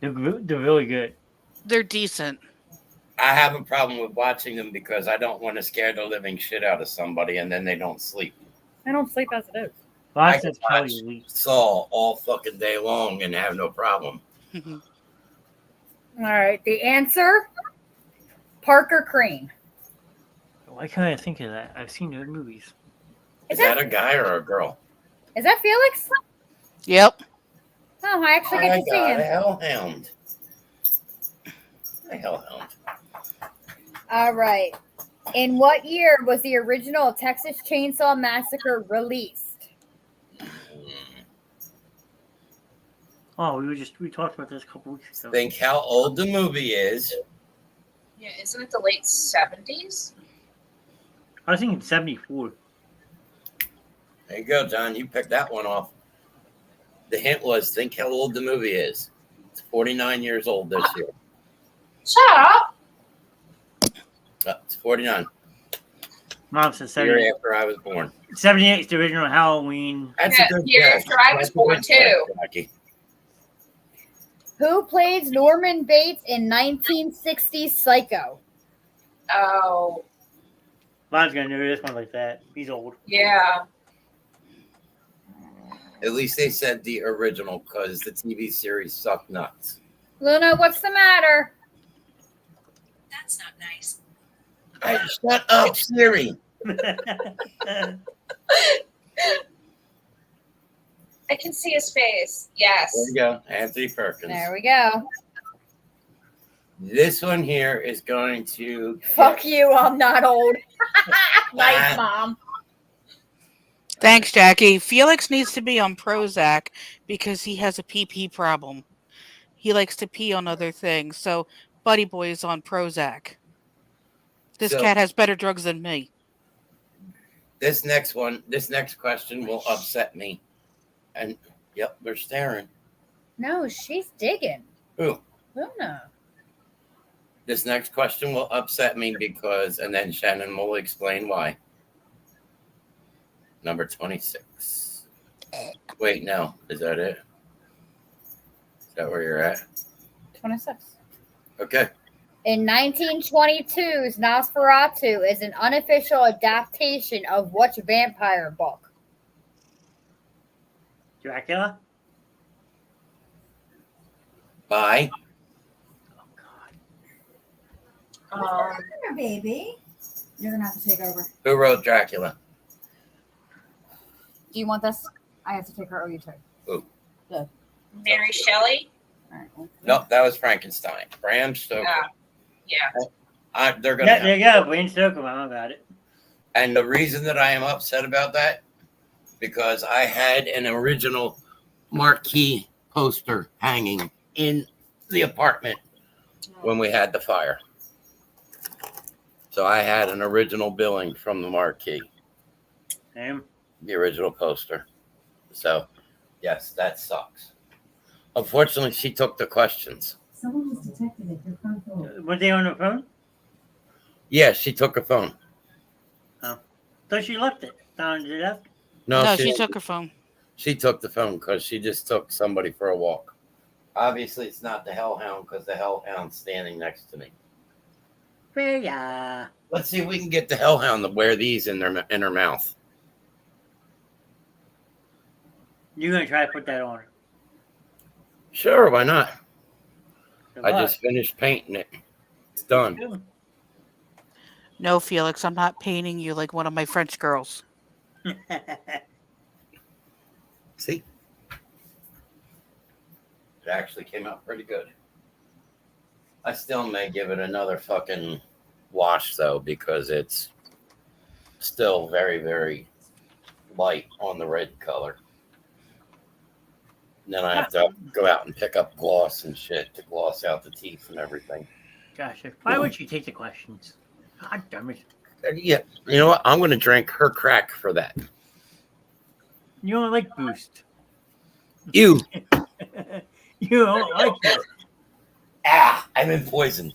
They're really good. They're decent. I have a problem with watching them because I don't want to scare the living shit out of somebody and then they don't sleep. I don't sleep as it is. Well, I that's can probably watch elite. Saw all fucking day long and have no problem. All right. The answer Parker Crane. Why can't I think of that? I've seen those movies. Is that a guy or a girl? Is that Felix? Yep. Oh, I actually get I to see got a him. hellhound. A hellhound. All right. In what year was the original Texas Chainsaw Massacre released? Oh, we talked about this a couple weeks ago. Think how old the movie is. Yeah, isn't it the late 70s? I was thinking 74. There you go, John. You picked that one off. The hint was think how old the movie is. It's 49 years old this year. Shut up. It's 49. Mom said The year 78. after I was born. 78 is the original Halloween. That's Yeah, a good year guess. after I was That's a born, good guess, too. Jackie. Who plays Norman Bates in 1960's Psycho? Oh, Mom's gonna know this one like that. He's old. yeah. At least they said the original because the TV series sucked nuts. Luna, what's the matter? That's not nice. Hey, shut up, Siri. I can see his face. Yes. There you go. Anthony Perkins. There we go. This one here is going to Fuck you, I'm not old. Nice, Mom. Thanks, Jackie. Felix needs to be on Prozac because he has a PP problem. He likes to pee on other things. So, Buddy Boy is on Prozac. This So- cat has better drugs than me. This next question will upset me. And yep, they're staring. No, she's digging. Who? Luna. This next question will upset me because, and then Shannon will explain why. Number 26. Wait, no. Is that it? Is that where you're at? 26. Okay. In 1922's Nosferatu is an unofficial adaptation of which vampire book? Dracula? Bye. Baby, you're gonna have to take over. Who wrote Dracula? Do you want this? I have to take her. Oh, you take. Mary Shelley? All right. well, Nope, that was Frankenstein. Bram Stoker. Yeah. They're gonna. Yeah, there you go. Wayne Stoker, Mom got it. And the reason that I am upset about that, because I had an original marquee poster hanging in the apartment when we had the fire. So I had an original billing from the marquee, Same. the original poster. So, yes, that sucks. Unfortunately, she took the questions. Someone was detected at your front door. Was they on the phone? Yeah, she took a phone. So she left it. Found it up. No, she took her phone. She took the phone because she just took somebody for a walk. Obviously, it's not the hellhound because the hellhound's standing next to me. Freya. Let's see if we can get the hellhound to wear these in her mouth. You're gonna try to put that on her. Sure, why not? Good I luck. just finished painting it. It's done. No, Felix, I'm not painting you like one of my French girls. See? It actually came out pretty good. I still may give it another fucking wash, though, because it's still very, very light on the red color. And then I have to go out and pick up gloss and shit to gloss out the teeth and everything. Gosh, why would you take the questions? God damn it. Yeah, you know what? I'm going to drink her crack for that. You don't like Boost. You. You don't like it. I'm in poison.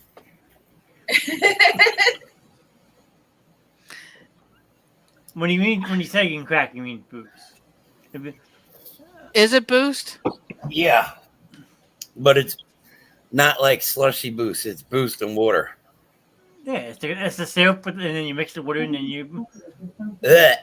When you say you can crack, you mean Boost. Is it Boost? Yeah. But it's not like slushy Boost. It's Boost and water. Yeah, it's the syrup, and then you mix the water, and then you Ugh.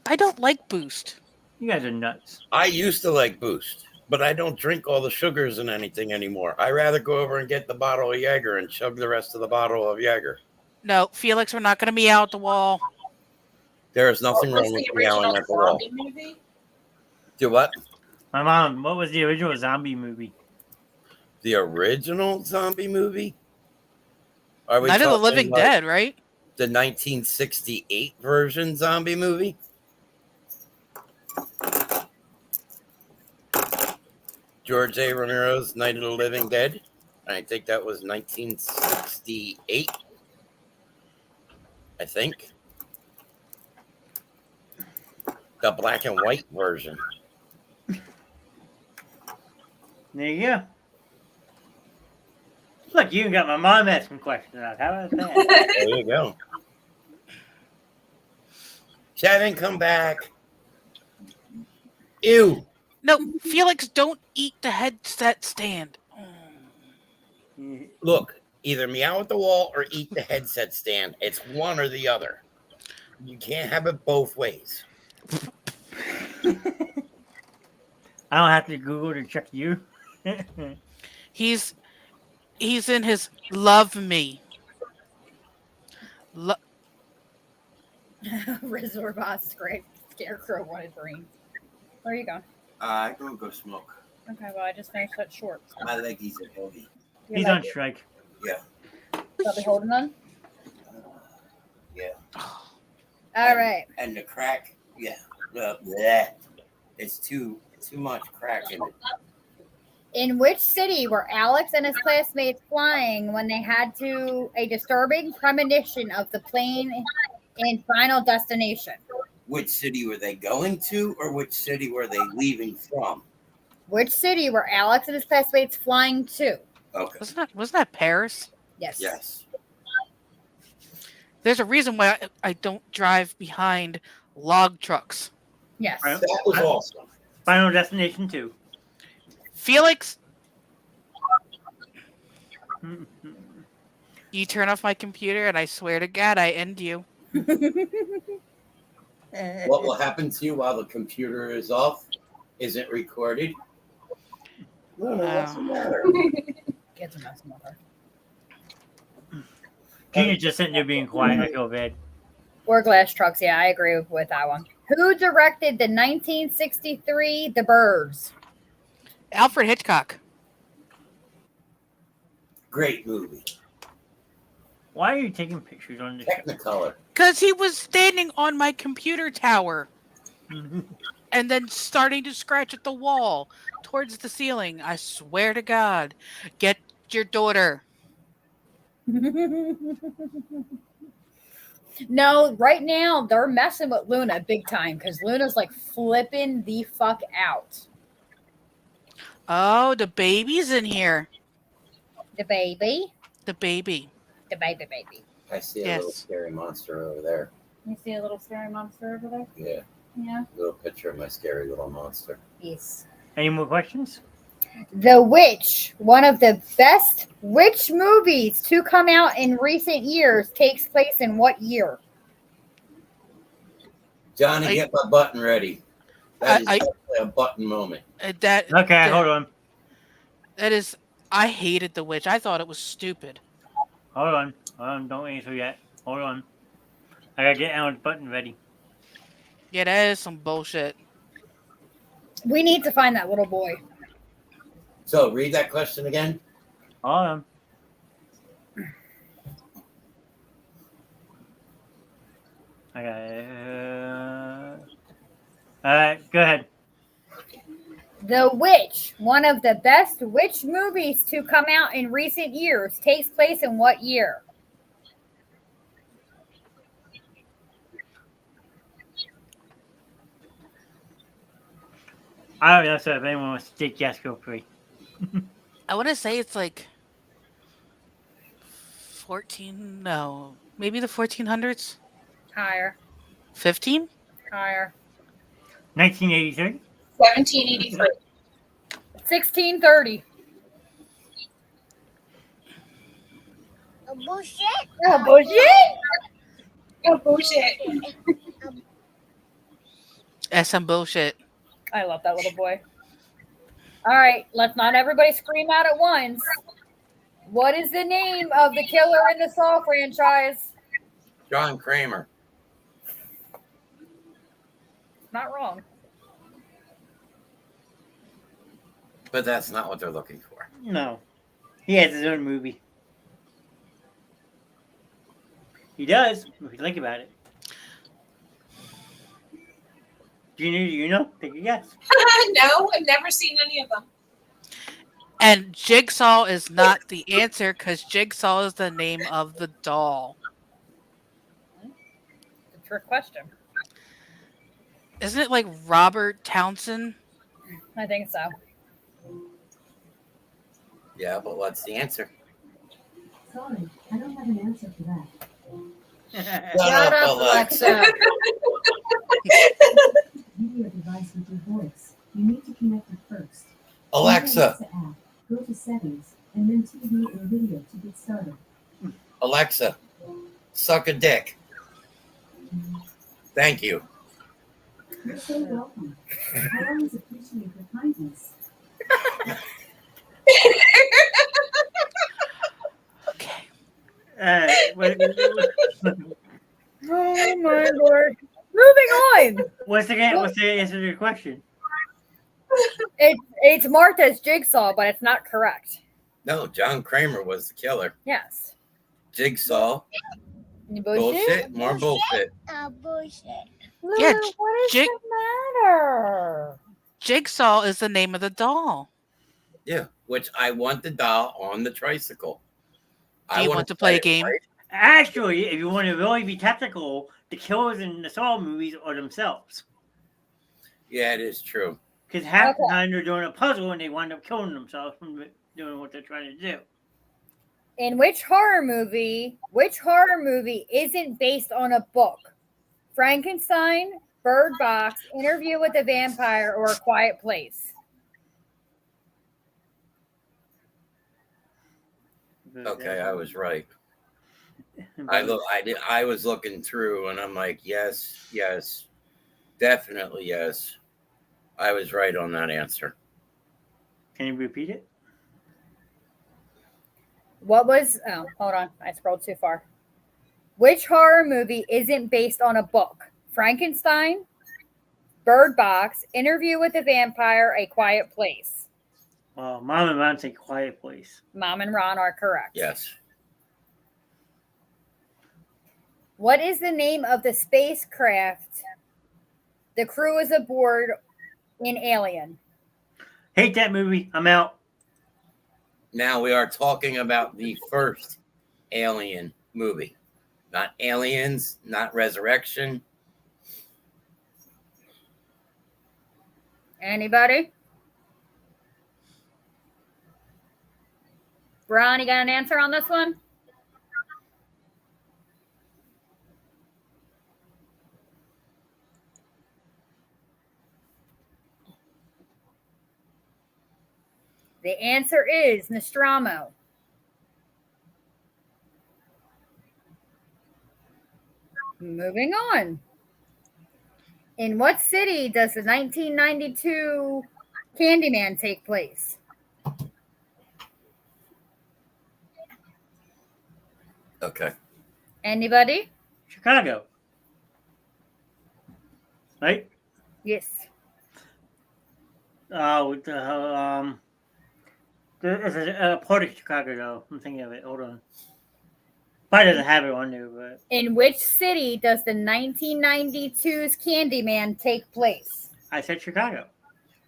I don't like Boost. guys are nuts. I used to like Boost, but I don't drink all the sugars and anything anymore. I rather go over and get the bottle of Jaeger and chug the rest of the bottle of Jaeger. No, Felix, we're not going to meow at the wall. There is nothing What wrong was with the meowing original at the wall. zombie movie? Do what? My mom, what was the original zombie movie? The original zombie movie? Are we Night of the talking Living like Dead, right? the 1968 version zombie movie? George A. Romero's Night of the Living Dead. I think that was 1968. I think. The black and white version. There you go. Look, you got my mom asking questions out. How about that? There you go. Shannon, come back. Ew. No, Felix, don't eat the headset stand. Look, either meow at the wall or eat the headset stand. It's one or the other. You can't have it both ways. I don't have to Google to check you. He's in his love me. Resort Boss Great Scarecrow wanted brains. Where are you going? I go smoke. Okay, well I just finished that short. My leggies are heavy. He's on strike. Yeah. I'll be holding on. Yeah. All right. And the crack, yeah. Bleh. It's too much crack in it. In which city were Alex and his classmates flying when they had a disturbing premonition of the plane in Final Destination? Which city were they going to, or which city were they leaving from? Which city were Alex and his classmates flying to? Okay. Wasn't that Paris? Yes. Yes. There's a reason why I don't drive behind log trucks. Yes. Right. That was awesome. Final Destination 2. Felix, you turn off my computer and I swear to God I end you. What will happen to you while the computer is off? Isn't recorded? No, what's the matter? Get to mess with her. Gina's just sitting there being quiet. I feel bad. Or glass trucks. Yeah, I agree with that one. Who directed the 1963 The Birds? Alfred Hitchcock. Great movie. Why are you taking pictures on this show? Technicolor. Because he was standing on my computer tower and then starting to scratch at the wall towards the ceiling. I swear to God. Get your daughter. No, right now they're messing with Luna big time because Luna's like flipping the fuck out. Oh, the baby's in here. The baby. The baby. The baby. I see a Yes. little scary monster over there. You see a little scary monster over there? Yeah. Yeah. Little picture of my scary little monster. Yes. Any more questions? The Witch, one of the best witch movies to come out in recent years, takes place in what year? Johnny, get my button ready. That is definitely a button moment. Okay, hold on. That is, I hated The Witch. I thought it was stupid. Hold on. Don't answer yet. Hold on. I gotta get Alan's button ready. Yeah, that is some bullshit. We need to find that little boy. So, read that question again. Hold on. I got All right, go ahead. The Witch, one of the best witch movies to come out in recent years, takes place in what year? I don't know, so if anyone wants to take guess, go free. I want to say it's like 14. No, maybe the 1400s. Higher. 15. Higher. 1983. 1783. 1630. Bullshit. Oh, bullshit. Oh, bullshit. That's some bullshit. I love that little boy. All right, let's not everybody scream out at once. What is the name of the killer in the Saw franchise? John Kramer. Not wrong. But that's not what they're looking for. No. He has his own movie. He does, if you think about it. Do you know? Take a guess. No, I've never seen any of them. And Jigsaw is not the answer because Jigsaw is the name of the doll. It's a trick question. Isn't it like Robert Townsend? I think so. Yeah, but what's the answer? Sorry, I don't have an answer for that. Shut up, Alexa. Video device with your voice. You need to connect it first. Alexa, Use the app. Go to settings and then TV and video to get started. Alexa, suck a dick. Thank you. You're so welcome. I always appreciate your kindness. Okay. Oh my lord. Moving on. What's the answer to your question? It's marked as Jigsaw, but it's not correct. No, John Kramer was the killer. Yes. Jigsaw. You Bullshit. More bullshit. Bullshit. Yeah, Lulu, what is Jig- the matter? Jigsaw is the name of the doll. Yeah, which I want the doll on the tricycle. Do you want to play a game? Actually, if you want to really be technical, the killers in the Saw movies are themselves. Yeah, it is true. Because half the Okay. time they're doing a puzzle and they wind up killing themselves from doing what they're trying to do. In which horror movie isn't based on a book? Frankenstein, Bird Box, Interview with the Vampire, or A Quiet Place? Okay, I was right. I was looking through and I'm like, yes, definitely yes. I was right on that answer. Can you repeat it? Hold on. I scrolled too far. Which horror movie isn't based on a book? Frankenstein, Bird Box, Interview with the Vampire, A Quiet Place. Well, Mom and Ron say Quiet Place. Mom and Ron are correct. Yes. What is the name of the spacecraft the crew is aboard in Alien? Hate that movie. I'm out. Now we are talking about the first Alien movie. Not Aliens, not Resurrection. Anybody? Ron, you got an answer on this one? The answer is Nostromo. Moving on. In what city does the 1992 Candyman take place? Okay. Anybody? Chicago. Right? Yes. There's a part of Chicago, though. I'm thinking of it. Hold on. Probably doesn't have it on there, but In which city does the 1992's Candyman take place? I said Chicago.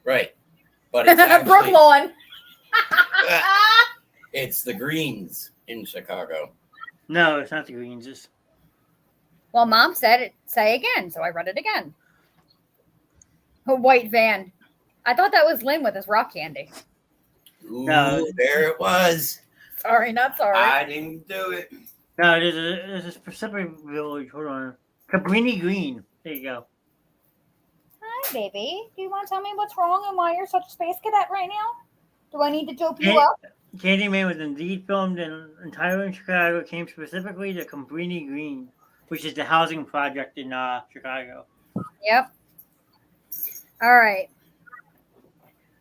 Right. But it's actually, Brooklawn. it's the Greens in Chicago. No, it's not the Greens. It's Well, Mom said it. Say again, so I read it again. A white van. I thought that was Lynn with his rock candy. Ooh, No. there it was. Sorry, not sorry. I didn't do it. no, there's a specific village. Hold on, Cabrini Green. There you go. Hi, baby. Do you want to tell me what's wrong and why you're such a space cadet right now? Do I need to dope you Yeah. up? Candyman was indeed filmed entirely in Chicago. It came specifically to Cabrini Green, which is the housing project in Chicago. Yep. All right.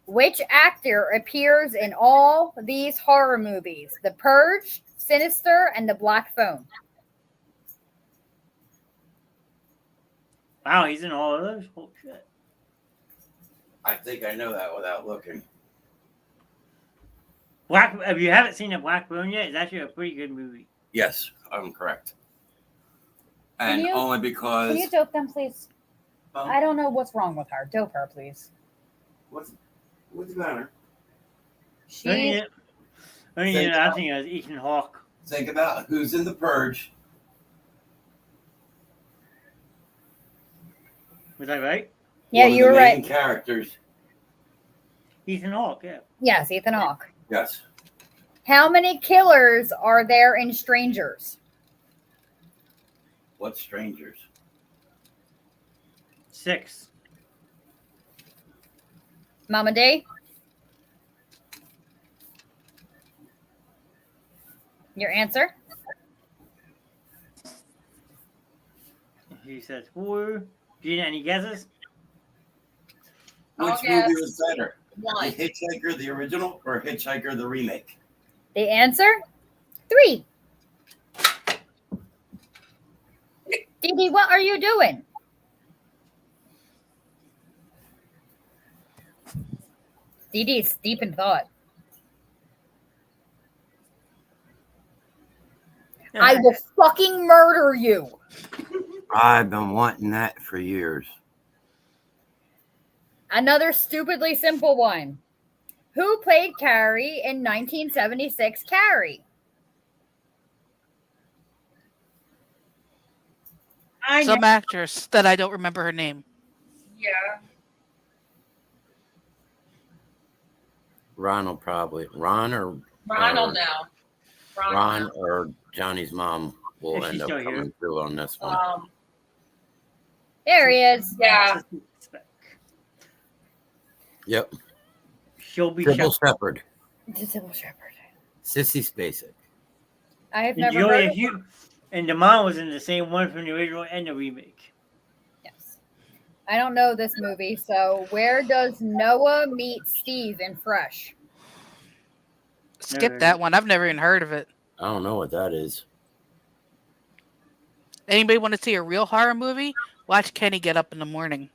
Which actor appears in all these horror movies? The Purge, Sinister, and The Black Phone. Wow, he's in all of those. Oh shit! I think I know that without looking. If you haven't seen The Black Phone yet, it's actually a pretty good movie. Yes, I'm correct. And you- only because Can you dope them, please? um, I don't know what's wrong with her. Dope her, please. what's the matter? She. I think it was Ethan Hawke. Think about who's in the Purge. Was I right? Yeah, One of you the were main right. Characters. Ethan Hawke, yeah. Yes, Ethan Hawke. Yes. How many killers are there in Strangers? What strangers? 6. Mama D? Your answer? He says 4. Gina, any guesses? Which I'll guess movie was better? The one. Hitchhiker, the original, or Hitchhiker, the remake? The answer? 3. Dee Dee, what are you doing? Dee Dee's deep in thought. I will fucking murder you. I've been wanting that for years. Another stupidly simple one. Who played Carrie in 1976 Carrie? Some actress that I don't remember her name. Yeah. Ronald probably. Ronald Ronald now. Ronald or Johnny's mom will Is she end up still here? coming through on this one. now. There he is. Yeah. Yep. She'll be Triple Shepherd. Shepherd. The Sybil Shepherd. Sissy Spacek. I have And never Julia heard of Hughes. And the mom was in the same one from the original and the remake. Yes. I don't know this movie, so where does Noah meet Steve in Fresh? Skip that one. I've never even heard of it. I don't know what that is. Anybody want to see a real horror movie? Watch Kenny Get Up in the Morning.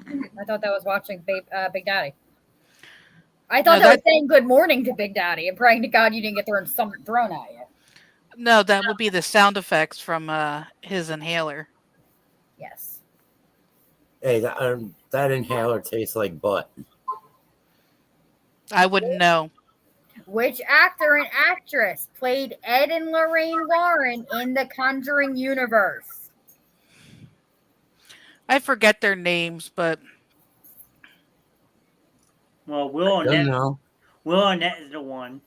I thought that was watching Big Daddy. I thought No, that was that- saying good morning to Big Daddy and praying to God you didn't get something thrown at you. No, that would be the sound effects from his inhaler. Yes. Hey, that inhaler tastes like butt. I wouldn't know. Which actor and actress played Ed and Lorraine Warren in the Conjuring universe? I forget their names, but Well, Will I don't Arnett. know. Will Arnett is the one.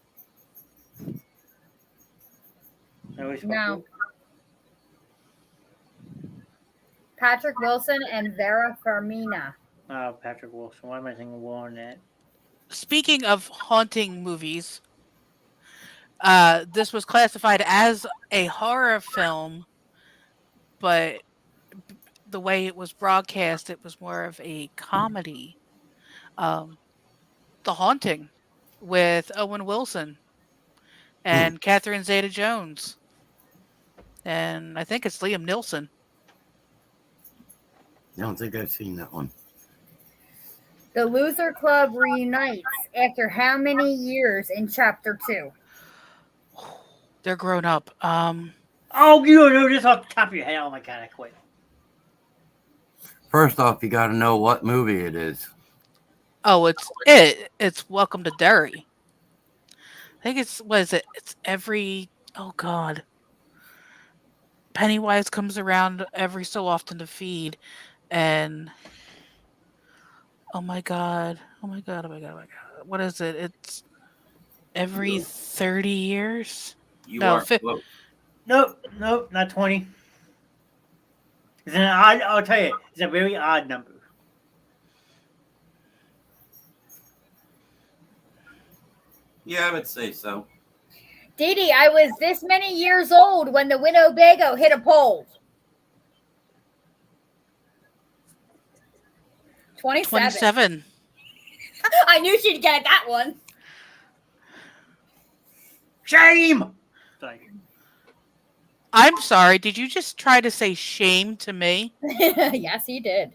I always No. Patrick Wilson and Vera Farmiga. Oh, Patrick Wilson. Why am I thinking Will Arnett? speaking of haunting movies, this was classified as a horror film, but the way it was broadcast, it was more of a comedy. The Haunting with Owen Wilson and Catherine Zeta-Jones. And I think it's Liam Neeson. I don't think I've seen that one. The Loser Club reunites after how many years in Chapter 2? They're grown up. Oh, you don't know this off the top of your head. Oh my god, I quit. First off, you got to know what movie it is. Oh, it's Welcome to Derry. I think it's what is it? It's every oh god. Pennywise comes around every so often to feed, and oh my god, oh my god, oh my god, oh my god. What is it? It's every 30 years? You No, are close. Nope, not 20. It's an odd. I'll tell you, it's a very odd number. Yeah, I would say so. Dee Dee, I was this many years old when the Winnebago hit a pole. 27. 27. I knew she'd get that one. Shame. Like, I'm sorry, did you just try to say shame to me? Yes, he did.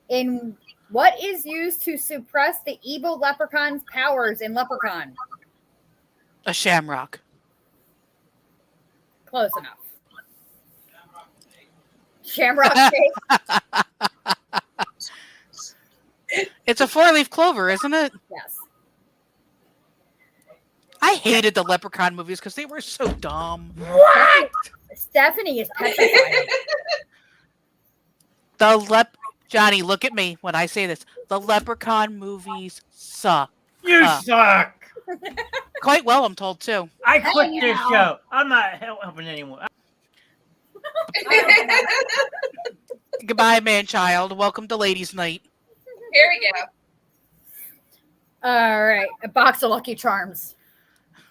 In what is used to suppress the evil leprechaun's powers in Leprechaun? A shamrock. Close enough. Shamrock shake? It's a 4-leaf clover, isn't it? Yes. I hated the Leprechaun movies because they were so dumb. What? Stephanie is petrified. Johnny, look at me when I say this. The Leprechaun movies suck. you suck. Quite well, I'm told, too. I quit Hey, this now. show. I'm not helping anymore. Goodbye, man-child. Welcome to Ladies' Night. Here we go. All right. A box of Lucky Charms.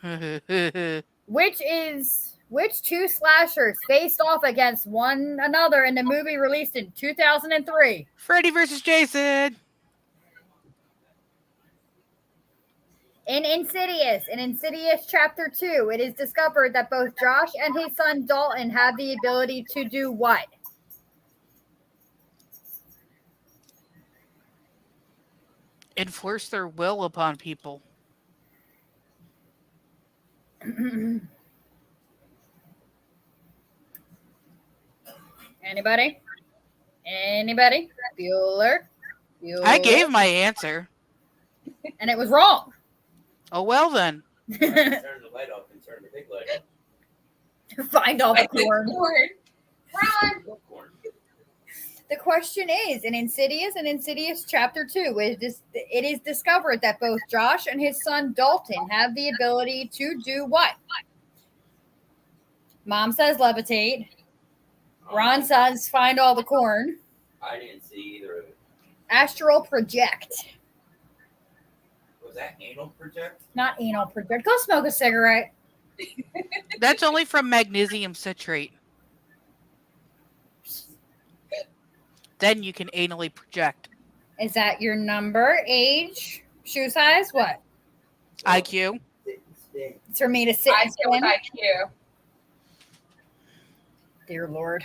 Freddy Which two slashers faced off against one another in the movie released in 2003? versus Jason. In Insidious Chapter 2, it is discovered that both Josh and his son Dalton have the ability to do what? Enforce their will upon people. Anybody? Bueller? I gave my answer. And it was wrong. Oh, well then. Turn the light off and turn the big light on. Find all the corn. Run. Corn. The question is, in Insidious Chapter 2, it is discovered that both Josh and his son Dalton have the ability to do what? Mom says levitate. Ron says find all the corn. I didn't see either of it. Astral project. Was that anal project? Not anal project. Go smoke a cigarette. That's only from magnesium citrate. Then you can anally project. Is that your number, age, shoe size? What? IQ. It's for me to sit I and feel with spin? IQ. Dear Lord.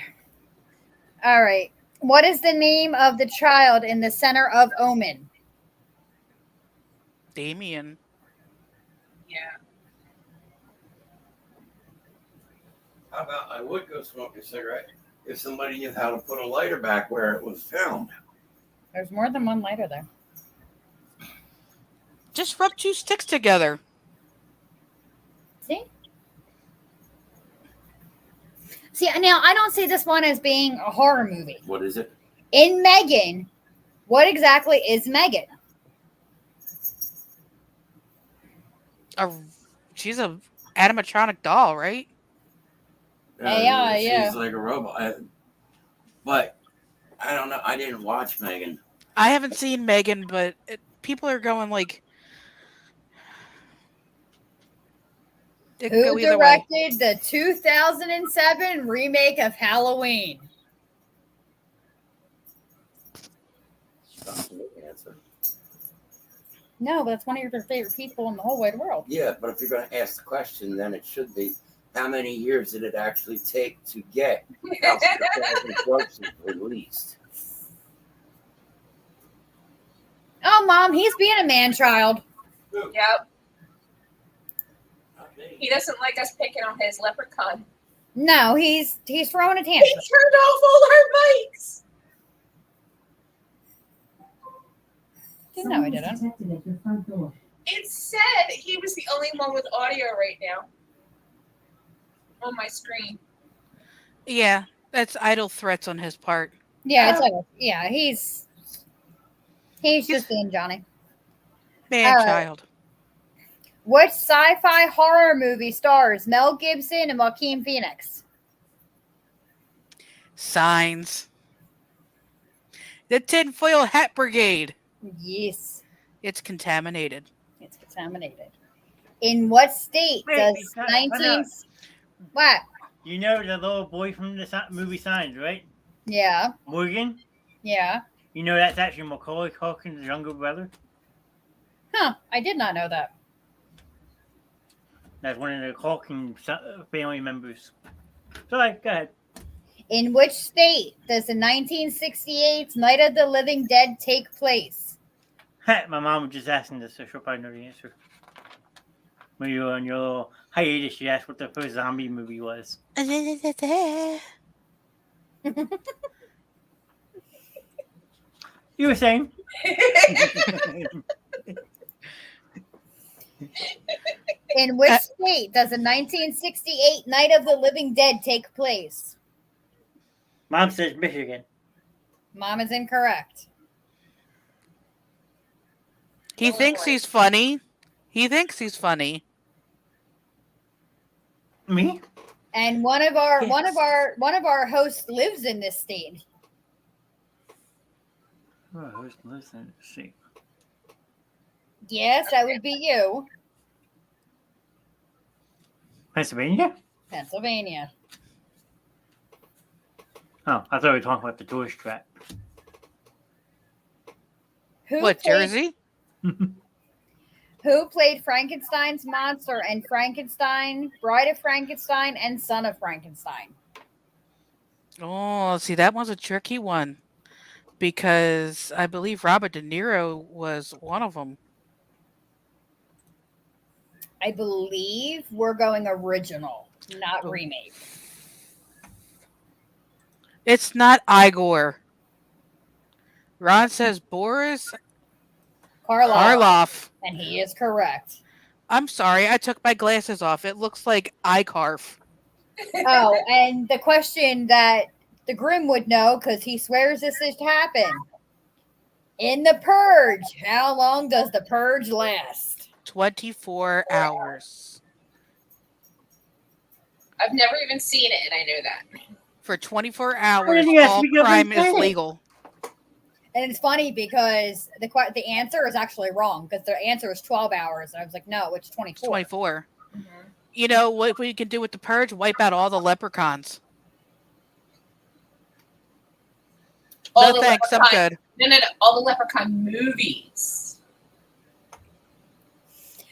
All right. What is the name of the child in the center of Omen? Damien. Yeah. How about I would go smoke a cigarette if somebody knew how to put a lighter back where it was found. There's more than one lighter there. Just rub 2 sticks together. See? See, now I don't see this one as being a horror movie. What is it? In Megan, what exactly is Megan? She's a animatronic doll, right? Yeah, yeah. She's like a robot. But I don't know. I didn't watch Megan. I haven't seen Megan, but people are going like... It could go Who either way. directed the 2007 remake of Halloween? Answer. No, but it's one of your favorite people in the whole wide world. Yeah, but if you're going to ask the question, then it should be how many years did it actually take to get House of the Thousand Corpses released? Oh, Mom, he's being a man-child. Yep. Not me. He doesn't like us picking on his leprechaun. No, he's throwing a He tantrum. turned off all our mics. No, I Someone was didn't. detected at your front door. It said he was the only one with audio right now on my screen. Yeah, that's idle threats on his part. Yeah, it's like, yeah, he's just being Johnny. Man, All right. child. Which sci-fi horror movie stars Mel Gibson and Joaquin Phoenix? Signs. The tinfoil hat brigade. Yes, It's contaminated. it's contaminated. In what state Wait, does I know. 19... What? You know the little boy from the movie Signs, right? Yeah, Morgan. yeah. You know that's actually Macaulay Culkin's younger brother. Huh, I did not know that. That's one of the Culkin family members. So, like, go ahead. In which state does the 1968 Night of the Living Dead take place? My mom was just asking this, so she'll probably know the answer. When you were on your little hiatus, she asked what the first zombie movie was. You were saying? In which state does the 1968 Night of the Living Dead take place? Mom says Michigan. Mom is incorrect. He thinks he's funny. He thinks he's funny. Me? And one of our hosts lives in this state. Oh, who's listening? Let's see. Yes, that would be you. Pennsylvania? Pennsylvania. Oh, I thought we were talking about the tourist trap. What, Jersey? Who played Frankenstein's monster in Frankenstein, Bride of Frankenstein, and Son of Frankenstein? Oh, see, that one's a tricky one. Because I believe Robert De Niro was one of them. I believe we're going original, not remake. It's not Igor. Ron says Boris Karloff. And he is correct. I'm sorry, I took my glasses off. It looks like Icarf. Oh, and the question that the Grim would know, because he swears this has happened. In The Purge, how long does the purge last? 24 hours. I've never even seen it, and I know that. For 24 hours, you ask all me to go crime and is say it? legal. And it's funny because the answer is actually wrong, because the answer is 12 hours. And I was like, no, it's 24. 24. You know what we can do with the purge? Wipe out all the leprechauns. All No the thanks, I'm Leprechaun- good. No. All the Leprechaun movies.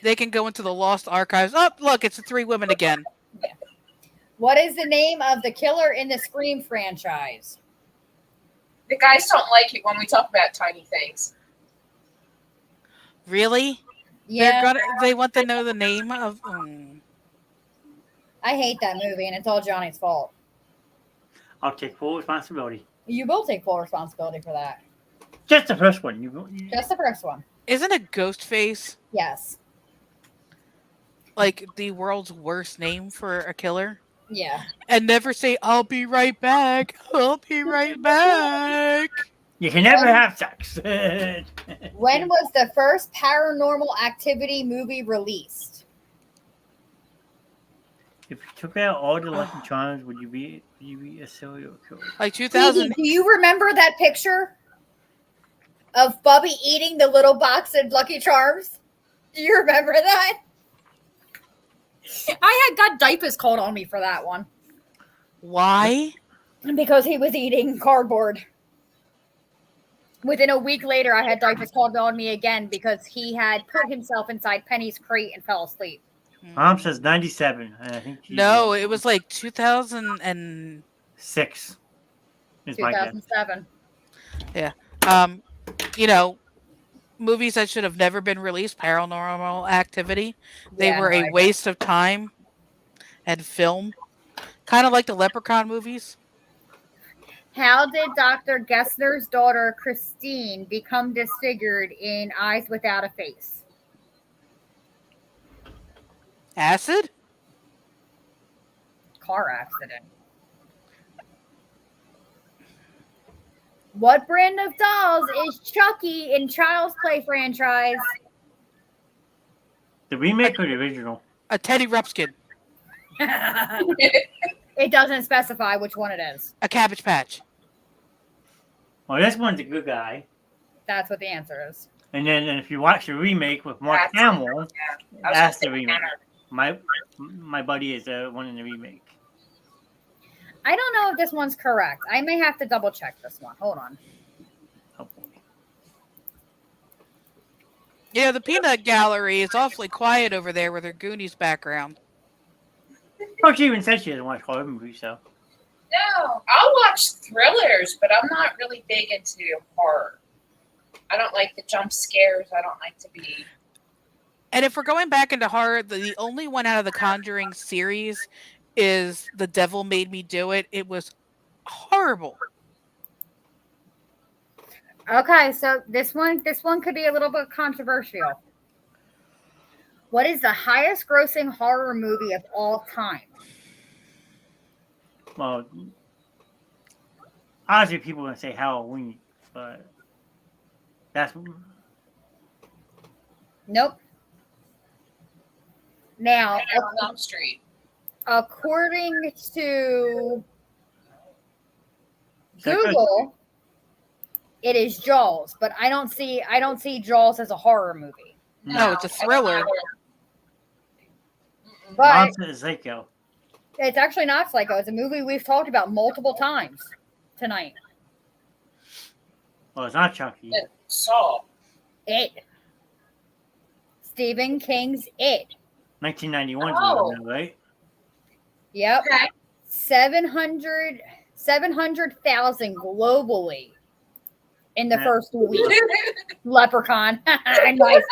They can go into the lost archives. Oh, look, it's the three women again. What is the name of the killer in the Scream franchise? The guys don't like it when we talk about tiny things. Really? Yeah, They want to know the name of. I hate that movie, and it's all Johnny's fault. I'll take full responsibility. You will take full responsibility for that. Just the first one. Just the first one. Isn't it Ghostface Yes. like the world's worst name for a killer? Yeah. And never say, I'll be right back. I'll be right back. You can never have sex. When was the first Paranormal Activity movie released? If you took out all the Lucky Charms, would you be a serial killer? Like Phoebe, 2000. do you remember that picture of Bubby eating the little box of Lucky Charms? Do you remember that? I had got diapers called on me for that one. Why? Because he was eating cardboard. Within a week later, I had diapers called on me again because he had put himself inside Penny's crate and fell asleep. Mom says 97. And I think No, it was like 2006. 6. Is my guess. 2007. You know, movies that should have never been released, Paranormal Activity. They Yeah, were a waste of time and film. Kind of like the Leprechaun movies. How did Dr. Gessner's daughter Christine become disfigured in Eyes Without a Face? Acid? Car accident. What brand of dolls is Chucky in Child's Play franchise? The remake or the original? A Teddy Ruxpin. It doesn't specify which one it is. A Cabbage Patch. Well, this one's a good guy. That's what the answer is. And then if you watch the remake with Mark That's- Hamill, I was that's gonna the say remake. Tanner. My buddy is the one in the remake. I don't know if this one's correct. I may have to double check this one. Hold on. Hopefully. Yeah, the Peanut Gallery is awfully quiet over there with her Goonies background. Oh, she even said she doesn't watch horror movies, so. No, I'll watch thrillers, but I'm not really big into horror. I don't like the jump scares. I don't like to be. And if we're going back into horror, the only one out of the Conjuring series is The Devil Made Me Do It. It was horrible. Okay, so this one could be a little bit controversial. What is the highest grossing horror movie of all time? Well, obviously people are going to say Halloween, but that's. Nope. Now, Tanner on Elm Street. according to So good. Google, it is Jaws, but I don't see Jaws as a horror movie. No, it's a thriller. But Monster Psycho. it's actually not Psycho. It's a movie we've talked about multiple times tonight. Well, it's not Chucky. Saw. It. Stephen King's It. 1991, Oh. right? Yep. Okay. 700,000 globally in the Yeah. first week. Leprechaun. Nice.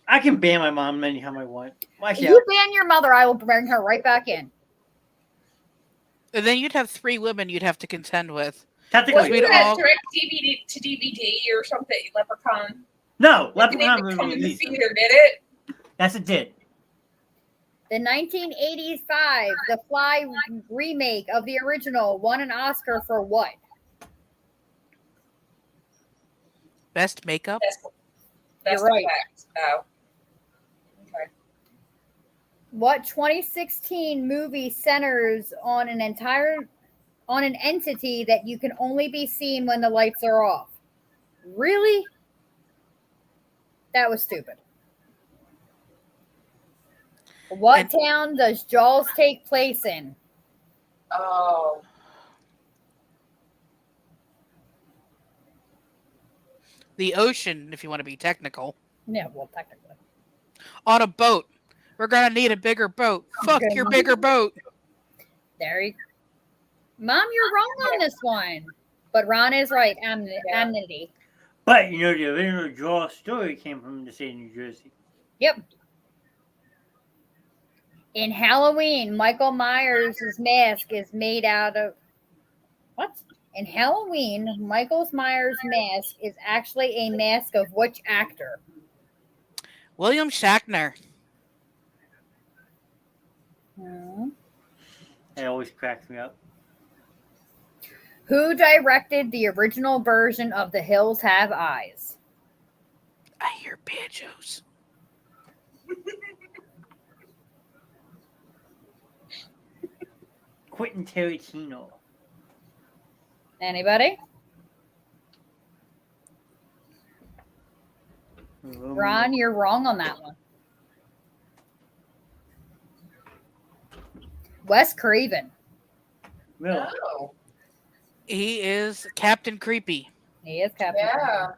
I can ban my mom anytime I want. Why If can't you ban your mother, I will bring her right back in. And then you'd have 3 women you'd have to contend with. Technically, Wasn't we'd that all- direct DVD to DVD or something? Leprechaun. no. It didn't Leprechaun even come movie in the released. theater, did it? Yes, it did. The 1985 The Fly remake of the original won an Oscar for what? Best makeup? That's You're right. fact. Oh. Okay. What 2016 movie centers on an entity that you can only be seen when the lights are off? Really? That was stupid. What And- town does Jaws take place in? Oh. The ocean, if you want to be technical. Yeah, well, technically. On a boat. We're going to need a bigger boat. Fuck Okay. your bigger boat. There you Mom, you're wrong on this one. But Ron is right. Amity. But, you know, the original Jaws story came from the state of New Jersey. Yep. In Halloween, Michael Myers' mask is made out of what? In Halloween, Michael Myers' mask is actually a mask of which actor? William Shatner. It always cracks me up. Who directed the original version of The Hills Have Eyes? I hear banjos. Quentin Tarantino. Anybody? Ron, you're wrong on that one. Wes Craven. Really? Oh. He is Captain Creepy. He is Captain. Yeah.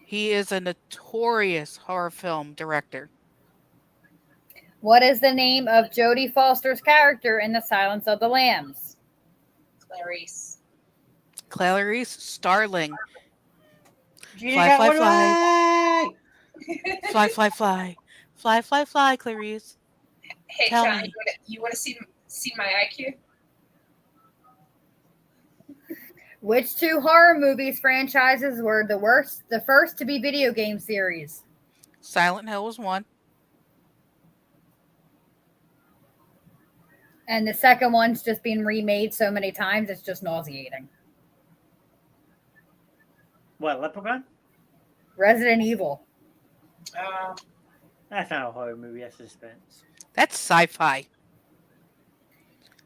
He is a notorious horror film director. What is the name of Jodie Foster's character in The Silence of the Lambs? Clarice. Clarice Starling. You Fly, got fly, one fly. right! Fly, fly, fly. Fly, fly, fly, Clarice. Hey, Tell John, me. you want to see my IQ? Which two horror movies franchises were the first to be video game series? Silent Hill was one. And the second one's just been remade so many times, it's just nauseating. What, Leprechaun? Resident Evil. That's not a horror movie, that's suspense. That's sci-fi.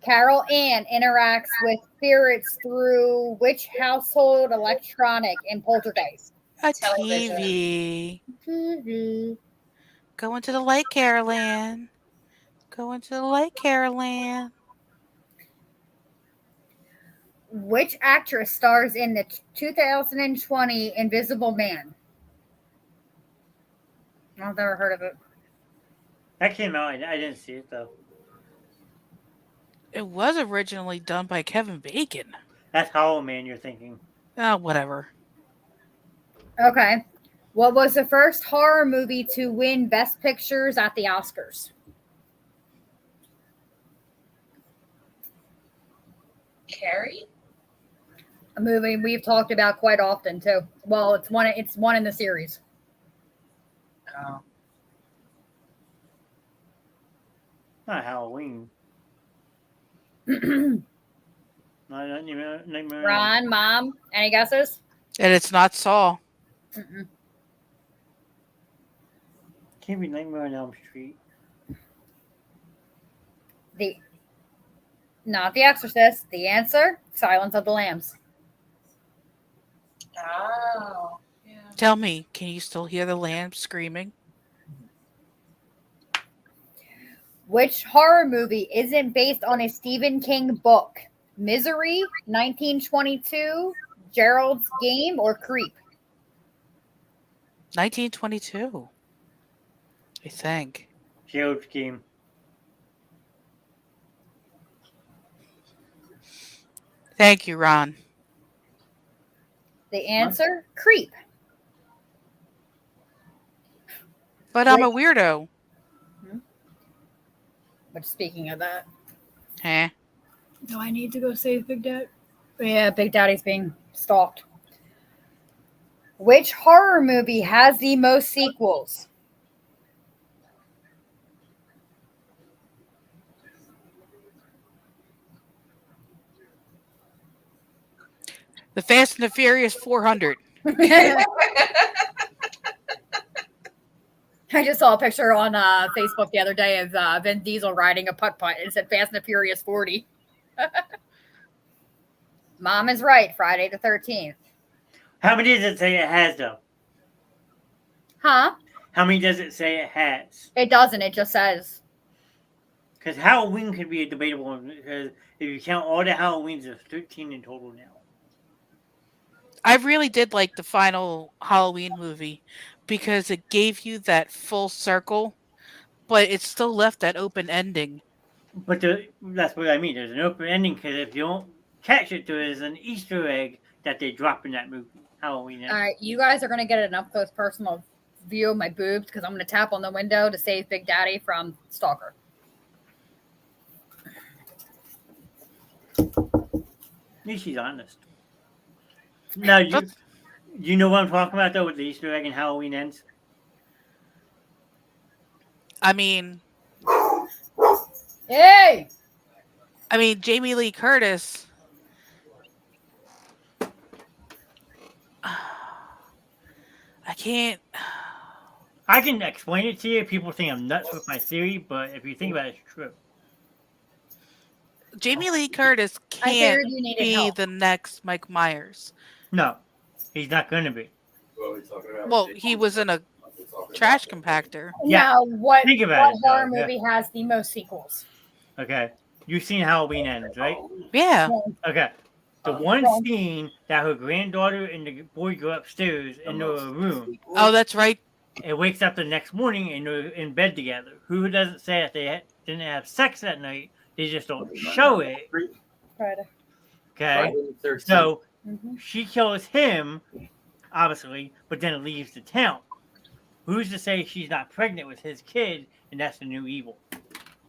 Carol Ann interacts with spirits through which household electronic in Poltergeist? A Television. TV. TV. Go into the lake, Carol Ann. Go into the lake, Carol Ann. Which actress stars in the 2020 Invisible Man? I've never heard of it. That came out, I didn't see it though. It was originally done by Kevin Bacon. That's Hollow Man you're thinking. Oh, whatever. Okay. What was the first horror movie to win Best Pictures at the Oscars? Carrie? A movie we've talked about quite often too. Well, it's one in the series. Oh. Not Halloween. Not Nightmare. Ron, Mom, any guesses? And it's not Saw. Mm-mm. Can't be Nightmare on Elm Street. Not The Exorcist. The answer: Silence of the Lambs. Oh. Yeah. Tell me, can you still hear the lamb screaming? Which horror movie isn't based on a Stephen King book? Misery, 1922, Gerald's Game, or Creep? 1922. I think. Gerald's Game. Thank you, Ron. The answer: Creep. But I'm a weirdo. But speaking of that, Huh? do I need to go save Big Dad? Yeah, Big Daddy's being stalked. Which horror movie has the most sequels? The Fast and the Furious 400. I just saw a picture on Facebook the other day of Vin Diesel riding a putt-putt. It said Fast and the Furious 40. Mom is right. Friday the 13th. How many does it say it has, though? Huh? How many does it say it has? It doesn't. It just says. Because Halloween could be a debatable one. Because if you count all the Halloweens, there's 13 in total now. I really did like the final Halloween movie because it gave you that full circle, but it still left that open ending. But that's what I mean. There's an open ending because if you don't catch it, there is an Easter egg that they drop in that movie, Halloween. All right, you guys are going to get an up-close personal view of my boobs because I'm going to tap on the window to save Big Daddy from Stalker. At least she's honest. Now, you know what I'm talking about, though, with the Easter egg and Halloween ends? I mean, Hey! Jamie Lee Curtis. I can't. I can explain it to you. People think I'm nuts with my theory, but if you think about it, it's true. Jamie Lee Curtis I can't figured you needed be help. the next Mike Myers. No, he's not going to be. Well, he was in a trash compactor. Yeah, Now, what think about it, horror though, yeah. movie has the most sequels? Okay. You've seen Halloween ends, right? Yeah. Okay. The one scene that her granddaughter and the boy go upstairs into a room. Oh, that's right. It wakes up the next morning and they're in bed together. Who doesn't say that they didn't have sex that night? They just don't show it. Friday. Okay. So she kills him, obviously, but then leaves the town. Who's to say she's not pregnant with his kid and that's the new evil?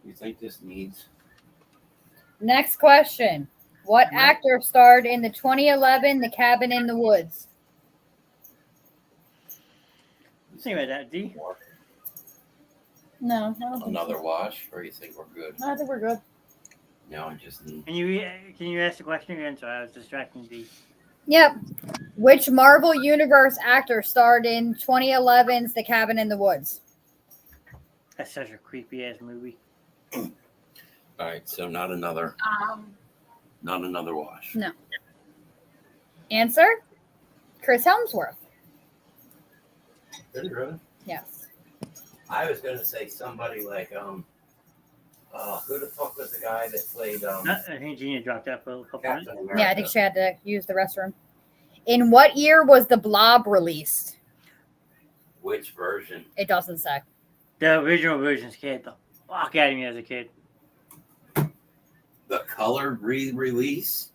You think this needs? Next question. What actor starred in the 2011 The Cabin in the Woods? Think about that, D. No, I don't think Another so. wash, or you think we're good? I think we're good. Now I just need. Can you ask the question again? Sorry, I was distracting D. Yep. Which Marvel Universe actor starred in 2011's The Cabin in the Woods? That's such a creepy ass movie. All right, so not another wash. No. Answer? Chris Helmsworth. Did you really? Yes. I was gonna say somebody like who the fuck was the guy that played I think Gina dropped out for a couple minutes. Captain America? Yeah, I think she had to use the restroom. In what year was The Blob released? Which version? It doesn't say. The original version scared the fuck out of me as a kid. The colored re-release?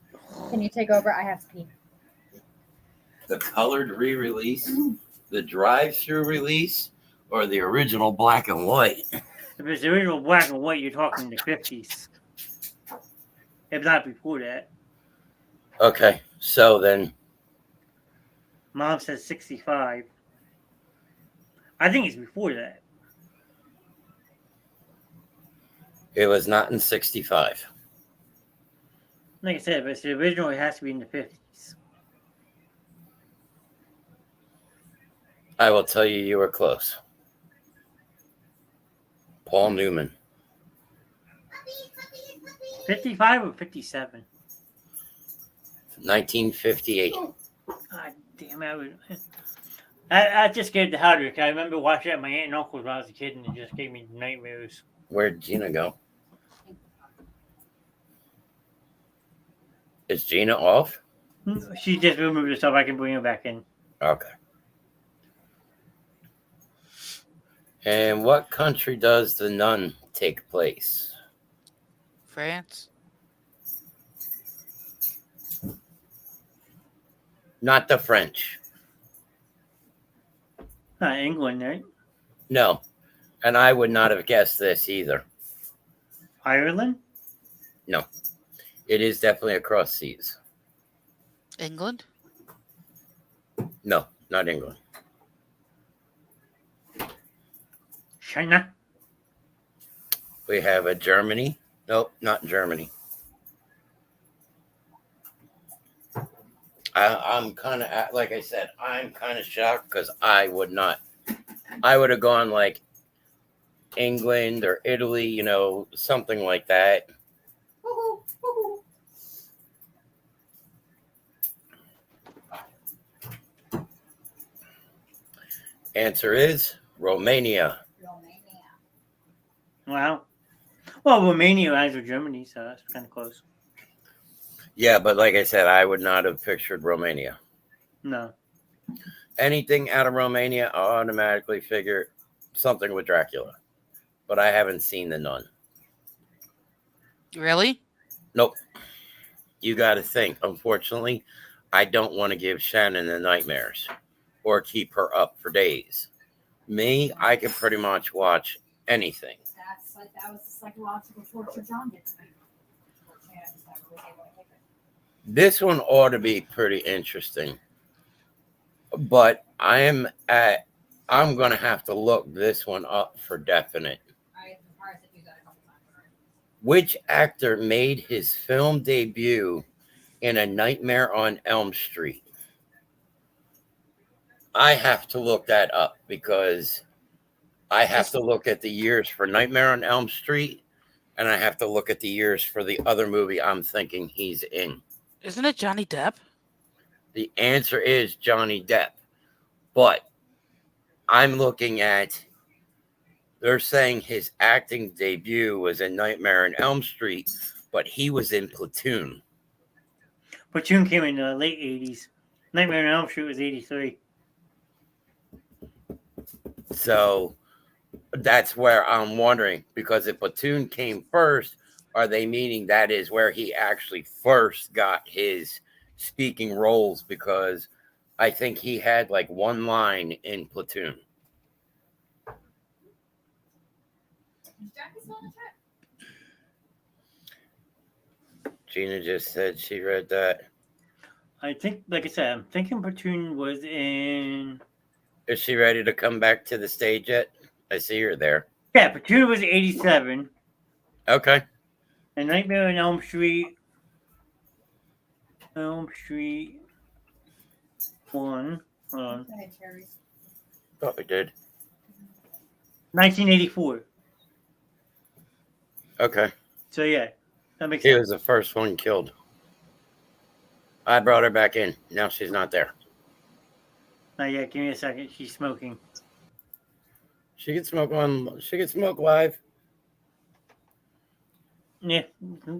Can you take over? I have to pee. The colored re-release? The drive-through release? Or the original black and white? If it's the original black and white, you're talking the 50s. If not before that. Okay, so then Mom says 65. I think it's before that. it was not in 65. Like I said, if it's the original, it has to be in the 50s. I will tell you were close. Paul Newman. 55 or 57? 1958. God damn it. I just scared the hell out of it. I remember watching it at my aunt and uncle's when I was a kid, and it just gave me nightmares. Where'd Gina go? Is Gina off? She just removed herself. I can bring her back in. Okay. And what country does The Nun take place? France. Not the French. England, right? No. And I would not have guessed this either. Ireland? No. It is definitely across seas. England. No, not England. China? We have a Germany. Nope, not Germany. I'm kind of, like I said, I'm kind of shocked because I would have gone like England or Italy, you know, something like that. Answer is Romania. Wow. Well, Romania rhymes with Germany, so that's kind of close. Yeah, but like I said, I would not have pictured Romania. No. Anything out of Romania, I automatically figure something with Dracula. But I haven't seen The Nun. Really? Nope. You got to think. Unfortunately, I don't want to give Shannon the nightmares or keep her up for days. Me, I can pretty much watch anything. That was the psychological torture John did to me. This one ought to be pretty interesting. But I'm going to have to look this one up for definite. Which actor made his film debut in A Nightmare on Elm Street? I have to look that up because I have to look at the years for Nightmare on Elm Street, and I have to look at the years for the other movie I'm thinking he's in. Isn't it Johnny Depp? The answer is Johnny Depp. But I'm looking at, they're saying his acting debut was in Nightmare on Elm Street, but he was in Platoon. Platoon came in the late 80s. Nightmare on Elm Street was 83. So that's where I'm wondering, because if Platoon came first, are they meaning that is where he actually first got his speaking roles? Because I think he had like one line in Platoon. Gina just said she read that. I think, like I said, I'm thinking Platoon was in. Is she ready to come back to the stage yet? I see her there. Yeah, Platoon was 87. Okay. And Nightmare on Elm Street. Elm Street 1. Hold on. Thought we did. 1984. Okay. So, yeah. That makes She sense. was the first one killed. I brought her back in. Now she's not there. Not yet. Give me a second. She's smoking. She can smoke on. She can smoke live. Yeah.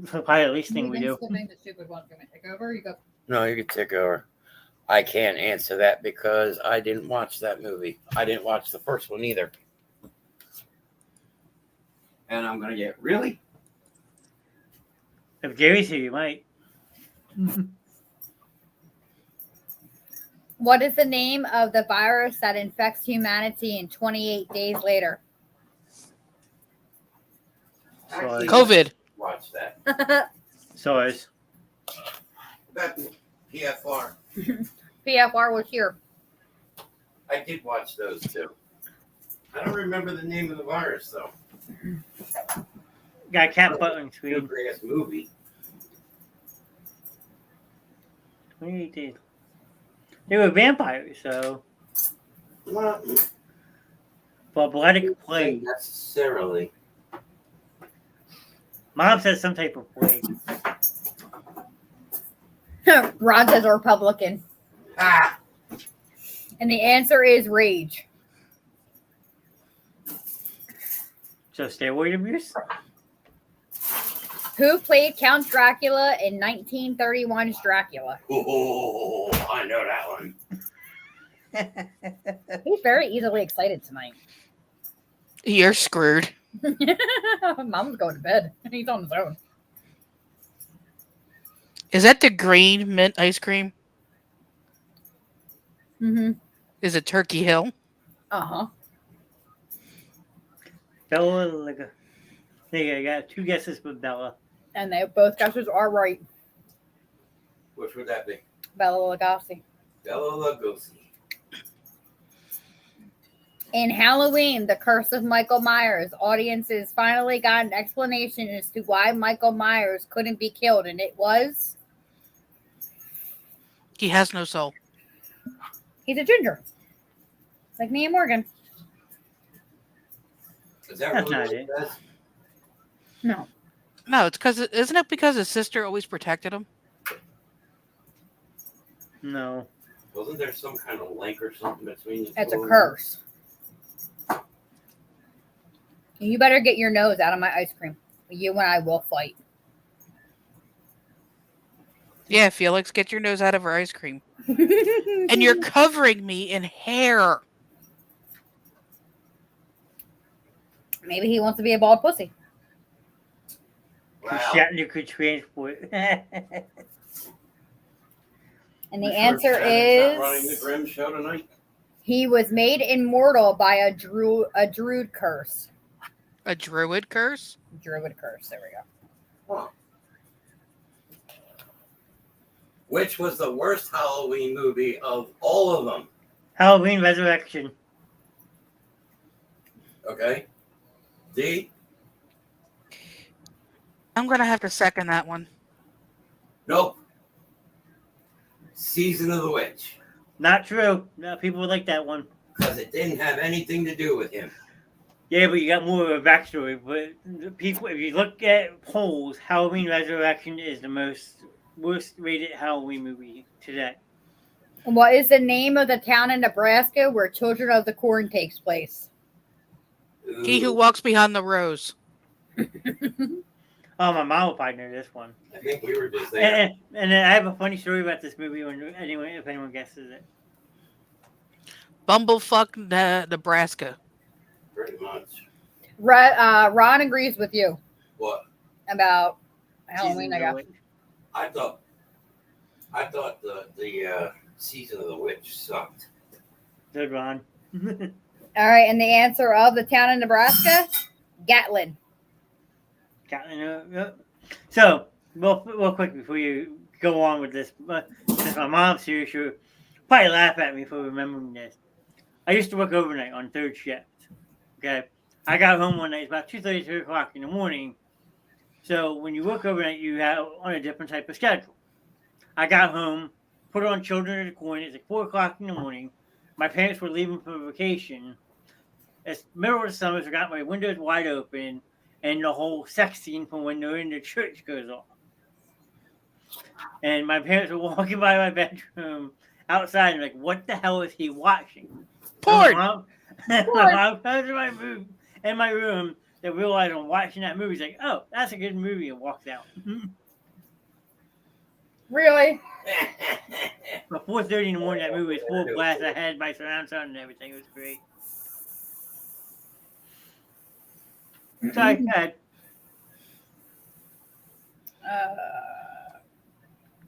Probably the least thing we do. Skipping the stupid one. Can I take over? You go. No, you can take over. I can't answer that because I didn't watch that movie. I didn't watch the first one either. And I'm gonna get really. If Gary's here, you might. What is the name of the virus that infects humanity in 28 days later? Actually, COVID. Watch that. SARS. That's PFR. PFR was here. I did watch those too. I don't remember the name of the virus though. Got a cat butt on Good screen. greatest movie. 28 days. They were vampires, so. Not Bubonic plague. necessarily. Mom says some type of plague. Ron says a Republican. Ah, And the answer is rage. So steroid abuse? Who played Count Dracula in 1931's Dracula? oh, I know that one. He's very easily excited tonight. You're screwed. Mom's going to bed. He's on his own. Is that the green mint ice cream? Mm-hmm. Is it Turkey Hill? Uh-huh. Bella, like a. There you go. I got two guesses with Bella. And they both guesses are right. Which would that be? Bela Lugosi. Bela Lugosi. In Halloween, The Curse of Michael Myers, audiences finally got an explanation as to why Michael Myers couldn't be killed, and it was He has no soul. he's a ginger. Like me and Morgan. Is that That's really not what it. says? No. No, it's because isn't it because his sister always protected him? No. Wasn't there some kind of link or something between the It's a two of them? curse. You better get your nose out of my ice cream. You and I will fight. Yeah, Felix, get your nose out of her ice cream. And you're covering me in hair. Maybe he wants to be a bald pussy. Wow. Shatner could transport. And the You sure answer Shannon's not running the is Grimm show tonight? he was made immortal by a druid curse. A druid curse? Druid curse. There we go. Huh. Which was the worst Halloween movie of all of them? Halloween Resurrection. Okay. D? I'm going to have to second that one. Nope. Season of the Witch. Not true. No, people would like that one. Because it didn't have anything to do with him. Yeah, but you got more of a backstory. But the people, if you look at polls, Halloween Resurrection is the worst rated Halloween movie today. What is the name of the town in Nebraska where Children of the Corn takes place? He who Ooh, walks behind the rose. Oh, my mom will probably know this one. I think we were just there. And I have a funny story about this movie if anyone guesses it. Bumblefuck, Nebraska. Pretty much. Ron agrees with you What? about Halloween, I Season of guess. the Witch. I thought the Season of the Witch sucked. Good, Ron. All right, and the answer of the town in Nebraska? Gatlin. So, real quick before you go on with this, since my mom's here, she'll probably laugh at me for remembering this. I used to work overnight on third shift. Okay, I got home one night, it's about 2:30, 3 o'clock in the morning. So when you work overnight, you have on a different type of schedule. I got home, put on Children of the Corn. It's like 4 o'clock in the morning. My parents were leaving for vacation. It's middle of the summer, so I got my windows wide open, and the whole sex scene from when they're in the church goes on. And my parents were walking by my bedroom outside and like, what the hell is he watching? Porn. My mom comes in my room that realized I'm watching that movie. He's like, oh, that's a good movie, and walks out. Really? But 4:30 in the morning, that movie was full blast. I had my surround sound and everything. It was great. Sorry, go ahead.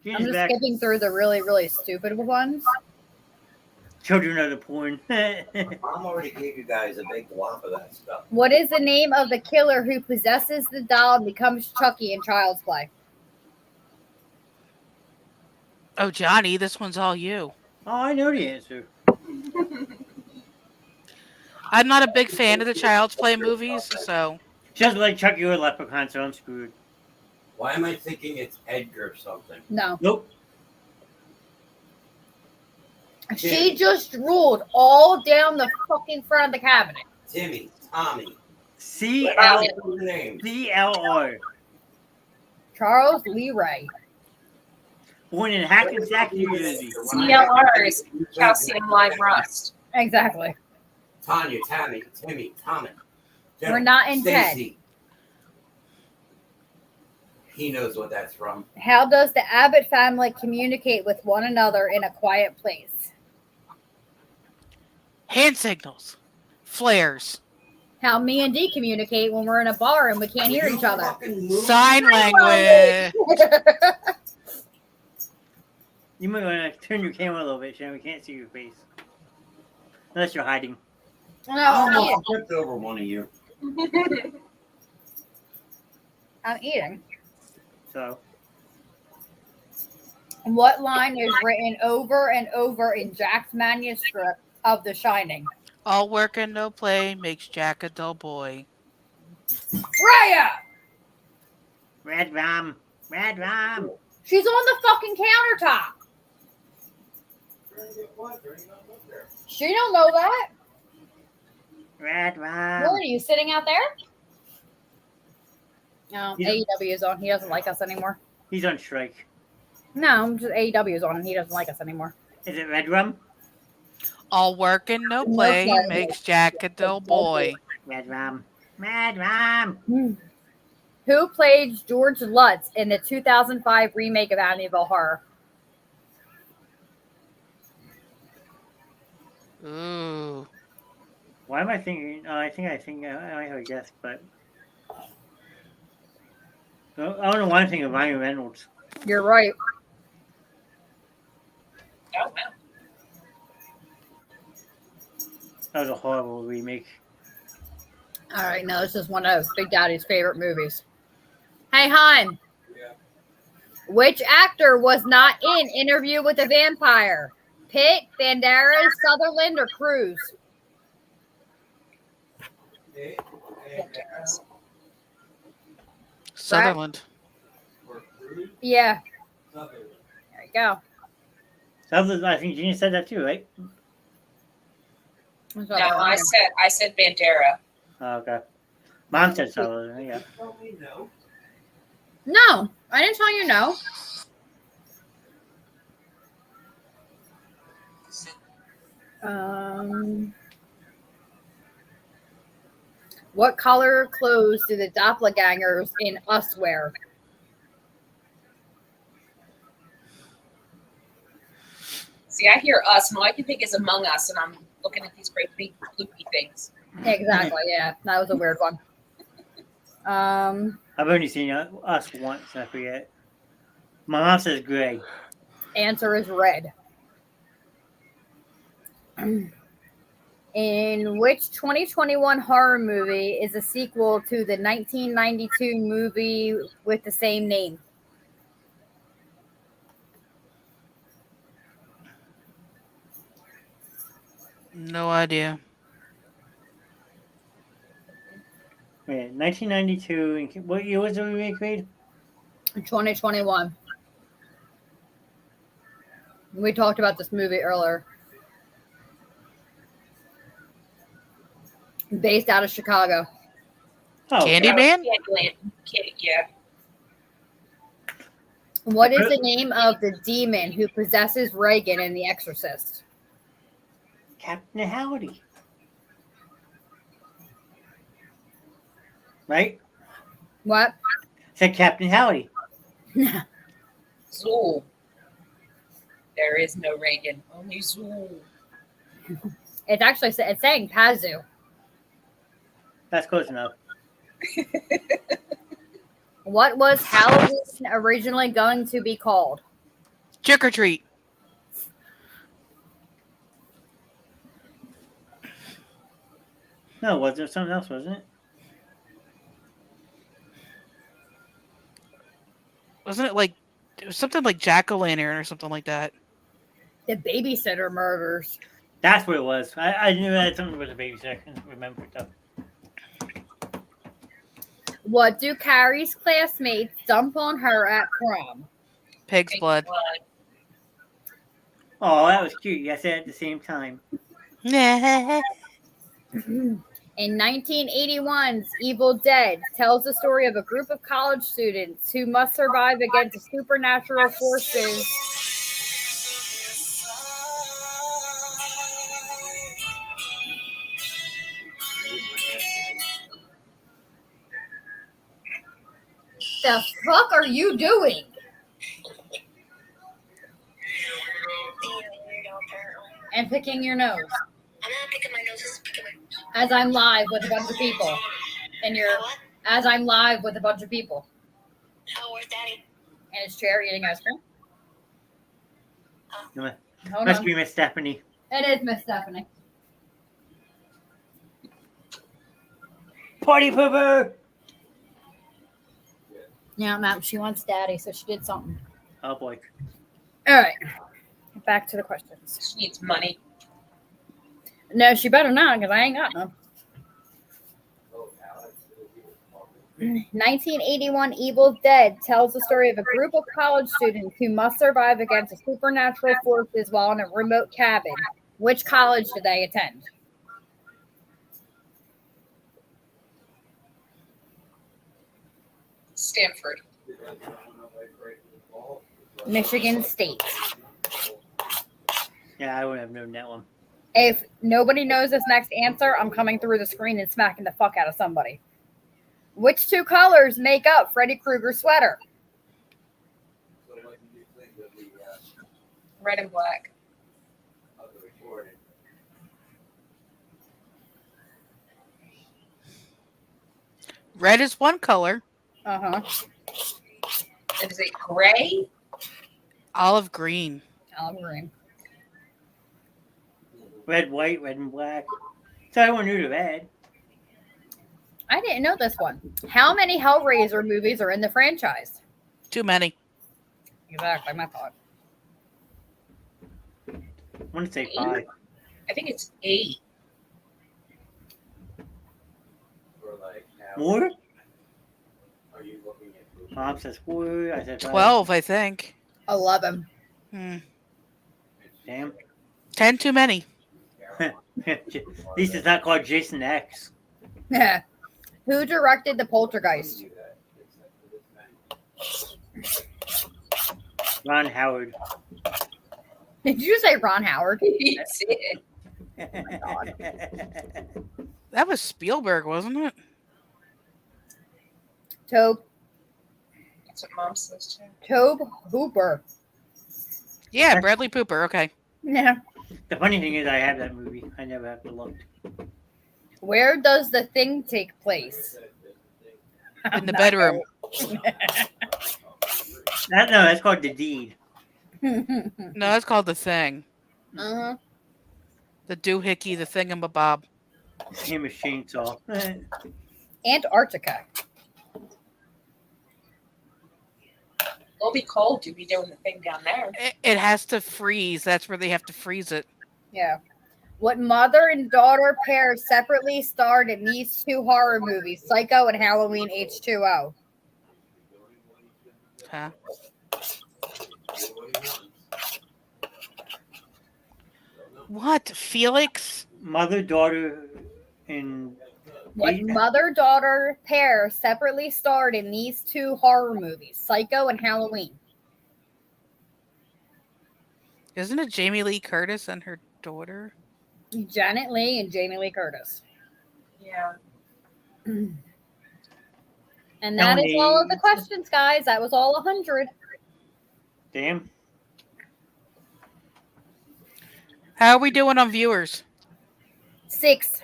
I'm just skipping through the really, really stupid ones. Children of the Porn. Mom already gave you guys a big whop of that stuff. What is the name of the killer who possesses the doll and becomes Chucky in Child's Play? Oh, Johnny, this one's all you. Oh, I know the answer. I'm not a big fan of the Child's Play movies, so. She doesn't like Chucky or Leprechaun, so I'm screwed. Why am I thinking it's Edgar or something? No. Nope. She just ruled all down the fucking front of the cabinet. Timmy, Tommy. CLR. Charles Lee Ray. Born in Hackensack, New Jersey. CLR is calcium lime rust. Exactly. Tanya, Tammy, Timmy, Tommy. We're not in Stacy. He knows what that's from. How does the Abbott family communicate with one another in a quiet place? Hand signals. Flares. How me and Dee communicate when we're in a bar and we can't hear each other. Sign language. You might want to turn your camera a little bit, Shannon. We can't see your face. Unless you're hiding. No, I I'm almost tripped over one of you. I'm eating. So, What line is written over and over in Jack's manuscript of The Shining? All work and no play makes Jack a dull boy. Raya! Red Rum. Red Rum. She's on the fucking countertop. She don't know that. Red Rum. Really? Are you sitting out there? No, Yeah. AEW is on. He doesn't like us anymore. He's on strike. No, just AEW is on and he doesn't like us anymore. Is it Red Rum? All work and no play play. makes Jack a dull boy. Red Rum. Red Rum. Who played George Lutz in the 2005 remake of Amityville Horror? Ooh. Why am I thinking? I think I have a guess, but I don't know why I'm thinking of Ryan Reynolds. You're right. Oh, wow. That was a horrible remake. All right, no, this is one of Big Daddy's favorite movies. Hey, hon. Yeah. Which actor was not in Interview with the Vampire? Pitt, Banderas, Sutherland, or Cruz? Sutherland. Yeah. There you go. I think Gina said that too, right? That's No, what I said Bandera. Oh, okay. Mom said so. Yeah. No, I didn't tell you no. What color clothes do the doppelgangers in Us wear? See, I hear us, and all I can think is Among Us, and I'm looking at these great big loopy things. Exactly. Yeah, that was a weird one. I've only seen Us once. I forget. My mom says gray. Answer is red. In which 2021 horror movie is a sequel to the 1992 movie with the same name? No idea. Wait, 1992. And what year was the remake made? 2021. We talked about this movie earlier. Based out of Chicago. Oh, Candyman? Yeah. What is the name of the demon who possesses Reagan in The Exorcist? Captain Howdy. Right? What? Said Captain Howdy. Zool. There is no Reagan, only Zool. It's actually it's saying Pazu. That's close enough. What was Halloween originally going to be called? Trick or treat. No, was there something else, wasn't it? Wasn't it like it was something like Jack-o'-lantern or something like that? The Babysitter Murders. That's what it was. I knew that had something with a babysitter. I couldn't remember it though. What do Carrie's classmates dump on her at prom? Pig's blood. Oh, that was cute. You guys said it at the same time. In 1981's Evil Dead tells the story of a group of college students who must survive against supernatural forces. The fuck are you doing? And picking your nose. I'm not picking my nose, just picking my nose. As I'm live with a bunch of people. And you're What? as I'm live with a bunch of people. Oh, where's Daddy? In his chair eating ice cream. Oh Must no. be Miss Stephanie. It is Miss Stephanie. Party pooper! Yeah, ma'am, she wants daddy, so she did something. Oh boy. Alright. Back to the questions. She needs money. No, she better not, because I ain't got none. 1981 Evil Dead tells the story of a group of college students who must survive against supernatural forces while in a remote cabin. Which college did they attend? Stanford. Michigan State. Yeah, I wouldn't have known that one. If nobody knows this next answer, I'm coming through the screen and smacking the fuck out of somebody. Which two colors make up Freddy Krueger's sweater? Red and black. Red is one color. Uh-huh. Is it gray? Olive green. Olive green. Red, white, red and black. So everyone knew the red. I didn't know this one. How many Hellraiser movies are in the franchise? Too many. Exactly, my thought. I want to say 5. I think it's 8. More? Mom says 4. I said 5. 12, I think. 11. Damn. 10 too many. At least it's not called Jason X. Who directed The Poltergeist? Ron Howard. Did you say Ron Howard? It's it. That was Spielberg, wasn't it? Tobe That's what Mom says too. Tobe Hooper. Yeah, Bradley Pooper. Okay. Yeah. The funny thing is, I have that movie. I never have to look. Where does The Thing take place? In the bedroom. That's called The Deed. No, that's called The Thing. Uh-huh. The doohickey, the thingamabob. Same as Chainsaw. Antarctica. It'll be cold to be doing the thing down there. It has to freeze. That's where they have to freeze it. Yeah. What mother and daughter pair separately starred in these two horror movies, Psycho and Halloween H2O? Huh? What? Felix? Mother, daughter, and What mother-daughter pair separately starred in these two horror movies, Psycho and Halloween? Isn't it Jamie Lee Curtis and her daughter? Janet Leigh and Jamie Lee Curtis. Yeah. And that is all of the questions, guys. That was all 100. damn. How are we doing on viewers? 6.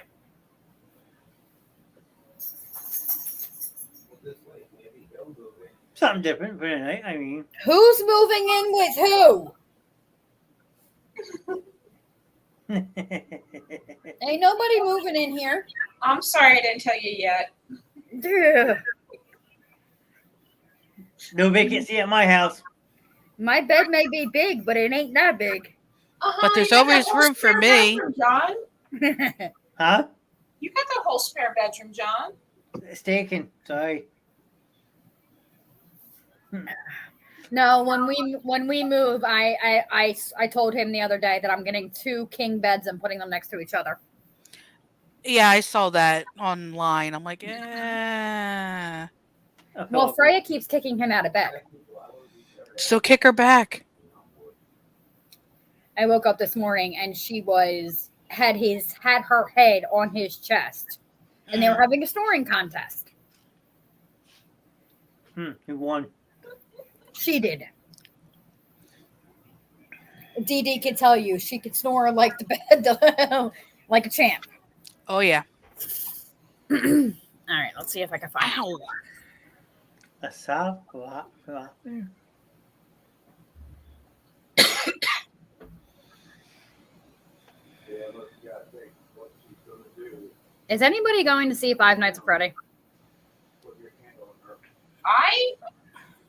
Something different for tonight. I mean, Who's moving in with who? Ain't nobody moving in here. I'm sorry I didn't tell you yet. Ugh. no vacancy at my house. My bed may be big, but it ain't that big. But there's you got always that whole room for spare me. bedroom, John. Huh? You got that whole spare bedroom, John. It's taken. Sorry. No, when we move, I told him the other day that I'm getting 2 king beds and putting them next to each other. Yeah, I saw that online. I'm like, eh. Well, Freya keeps kicking him out of bed. So kick her back. I woke up this morning and she had her head on his chest, and they were having a snoring contest. Who won? She did. Dee Dee could tell you she could snore like the bed, like a champ. Oh, yeah. All right, let's see if I can find it. Ow. A soft Is anybody going to see Five Nights at Freddy? I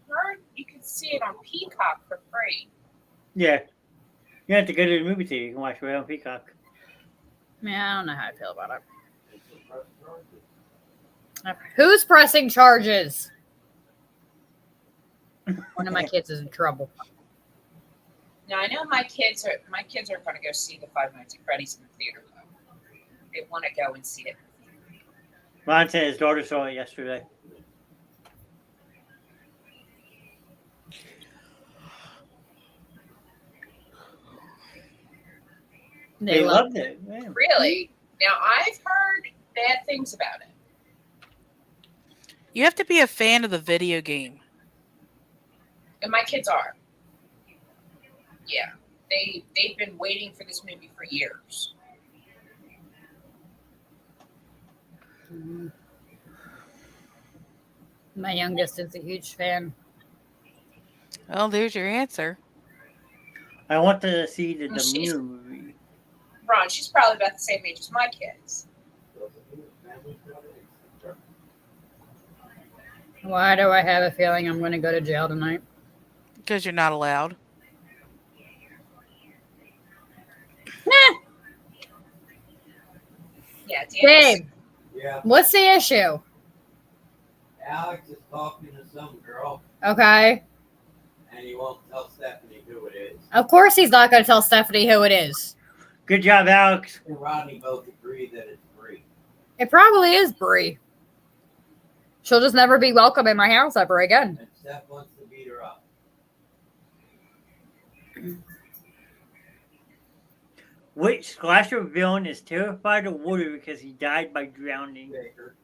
heard you could see it on Peacock for free. Yeah. You have to go to the movie theater. You can watch it right on Peacock. Yeah, I don't know how I feel about it. Who's pressing charges? One of my kids is in trouble. Now I know my kids are going to go see the Five Nights at Freddy's in the theater. Though. They want to go and see it. Ron said his daughter saw it yesterday. They loved it. Man. Really? Now I've heard bad things about it. You have to be a fan of the video game. And my kids are. Yeah. They've been waiting for this movie for years. My youngest is a huge fan. Well, there's your answer. I want to see the Well, she's- Demure movie. Ron, she's probably about the same age as my kids. Why do I have a feeling I'm going to go to jail tonight? Because you're not allowed. Yeah, Babe, Yeah, what's the issue? Alex is talking to some girl, Okay. and he won't tell Stephanie who it is. Of course he's not going to tell Stephanie who it is. Good job, Alex. And Rodney both agree that it's free. It probably is Bree. She'll just never be welcome in my house ever again. And Steph wants to beat her up. Which slasher villain is terrified of water because he died by drowning? Baker.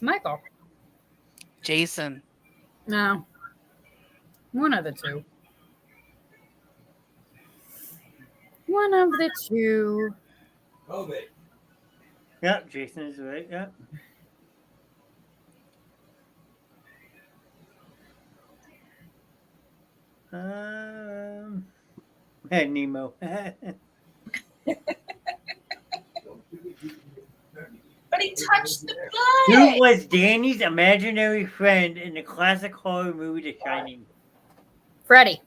Michael. Jason. No. One of the two. One of the two. Kobe. Yep, Jason is right. Yep. Hey, Nemo. But he touched the Who blood. was Danny's imaginary friend in the classic horror movie The Shining? Freddie.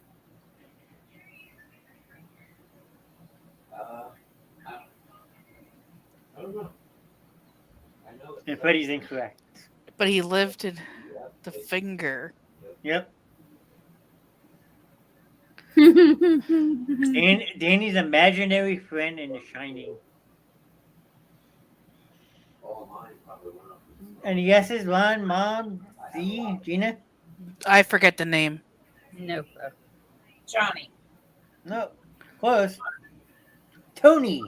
And Freddie's incorrect. But he lived in the finger. Yep. Danny's imaginary friend in The Shining. Any guesses? Ron, Mom, Z, Gina? I forget the name. Nope. Johnny. No. Close. Tony.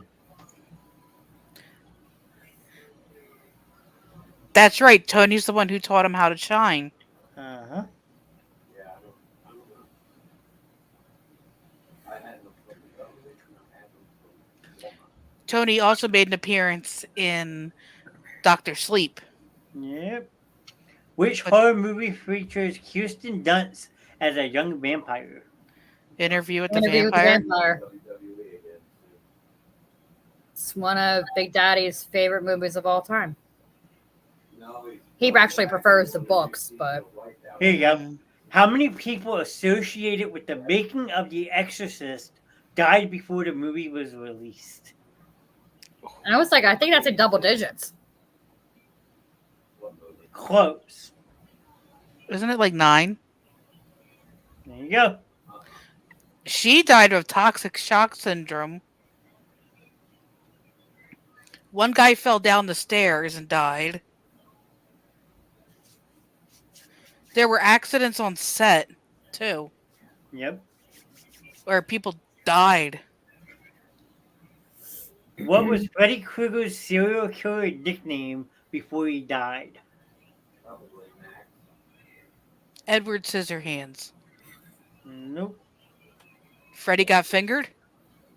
That's right. Tony's the one who taught him how to shine. Uh-huh. Tony also made an appearance in Dr. Sleep. Yep. Which horror movie features Kirsten Dunst as a young vampire? Interview with the Interview with the Vampire. Vampire. It's one of Big Daddy's favorite movies of all time. He actually prefers the books, but Here you go. How many people associated with the making of The Exorcist died before the movie was released? and I was like, I think that's in double digits. Close. Isn't it like 9? There you go. She died of toxic shock syndrome. One guy fell down the stairs and died. There were accidents on set, too, Yep. where people died. What was Freddy Krueger's serial killer nickname before he died? Edward Scissorhands. Nope. Freddy got fingered?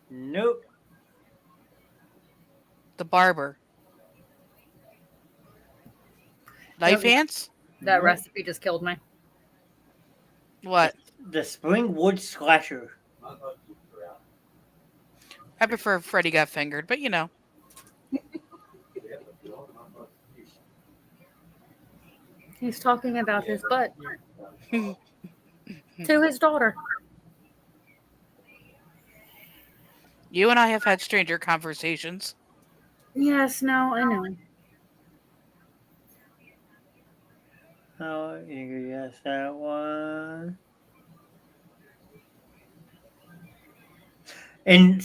Nope. The barber. Knife Nope. hands? That Nope. recipe just killed me. What? The Springwood Slasher. I prefer Freddy got fingered, but you know. He's talking about his butt to his daughter. You and I have had stranger conversations. Yes, no, I know. Oh, you guess that one. In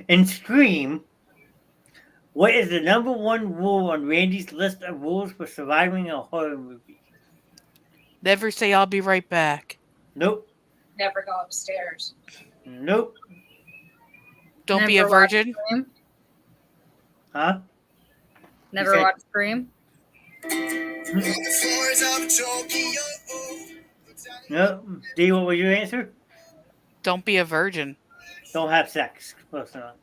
in Scream, what is the number one rule on Randy's list of rules for surviving a horror movie? Never say I'll be right back. Nope. Never go upstairs. Nope. Don't be a Never watch virgin. Scream? Huh? Never said- watched Scream? Nope. D, what was your answer? Don't be a virgin. Don't have sex. Close enough.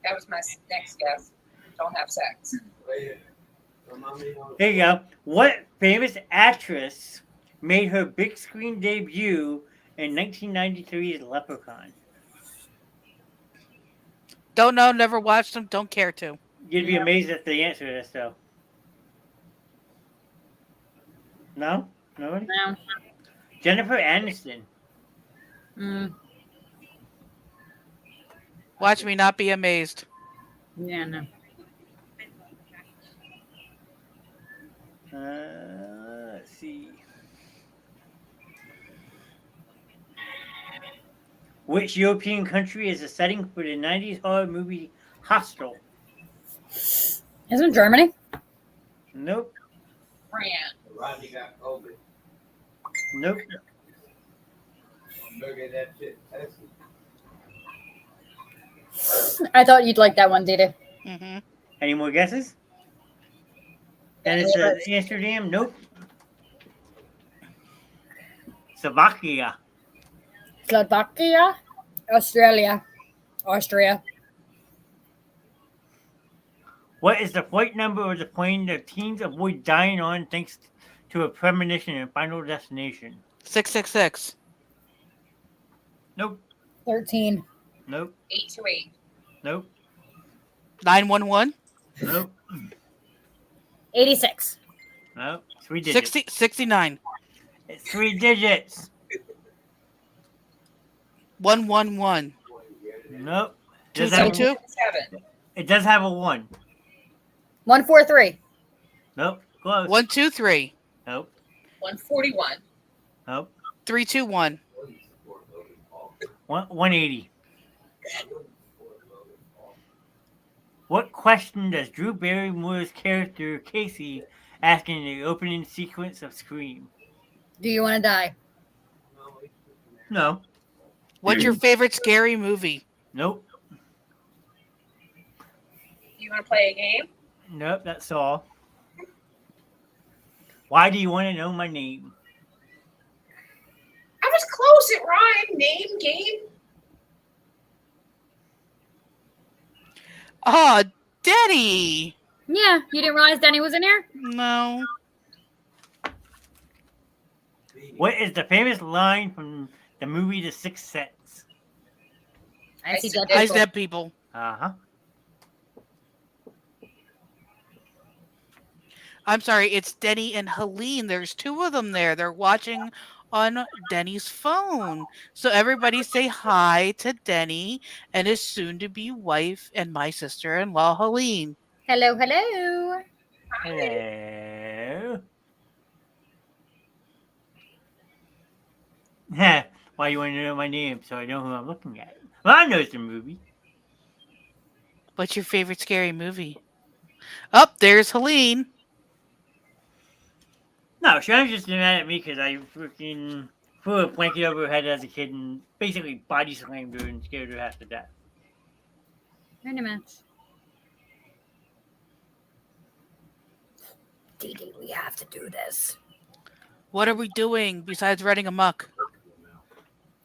That was my next guess. Don't have sex. Here you go. What famous actress made her big screen debut in 1993's Leprechaun? Don't know, never watched them, don't care to. You'd be amazed at the answer to this, though. No? Nobody? No. Jennifer Aniston. Mm, Watch me not be amazed. yeah, no. Let's see. Which European country is the setting for the 90s horror movie Hostel? Isn't Germany? Nope. France. Rodney got COVID. Nope. Look at that shit. I thought you'd like that one, Dita. Mm-hmm. Any more guesses? And it's Amsterdam? Nope. Slovakia. Slovakia? Australia. Austria. What is the flight number of the plane that teens avoid dying on thanks to a premonition in Final Destination? 666. Nope. 13. Nope. 828. Nope. 911. Nope. 86. Nope. 3 digits. 69. It's 3 digits. 111. Nope. Does that, 222. 7. It does have a 1. 143. Nope. Close. 1, 2, 3. Nope. 141. Nope. 3, 2, 1. 180. What question does Drew Barrymore's character Casey ask in the opening sequence of Scream? Do you want to die? No. What's your favorite scary movie? Nope. You want to play a game? Nope. That's all. Why do you want to know my name? I was close. It rhymed. Name, game. Oh, Denny. Yeah, you didn't realize Denny was in here? No. What is the famous line from the movie The Sixth Sense? I see see dead dead Eyes people. dead people. Uh-huh. I'm sorry, it's Denny and Helene. There's 2 of them there. They're watching on Denny's phone. So everybody say hi to Denny and his soon-to-be wife and my sister-in-law, Helene. Hello, hello. Hello. Heh. Why you want to know my name so I know who I'm looking at? Well, I know the movie. What's your favorite scary movie? Oh, there's Helene. No, she was just mad at me because I freaking threw a blanket over her head as a kid and basically body slammed her and scared her half to death. Wait a minute. Dee Dee, we have to do this. What are we doing besides running amok?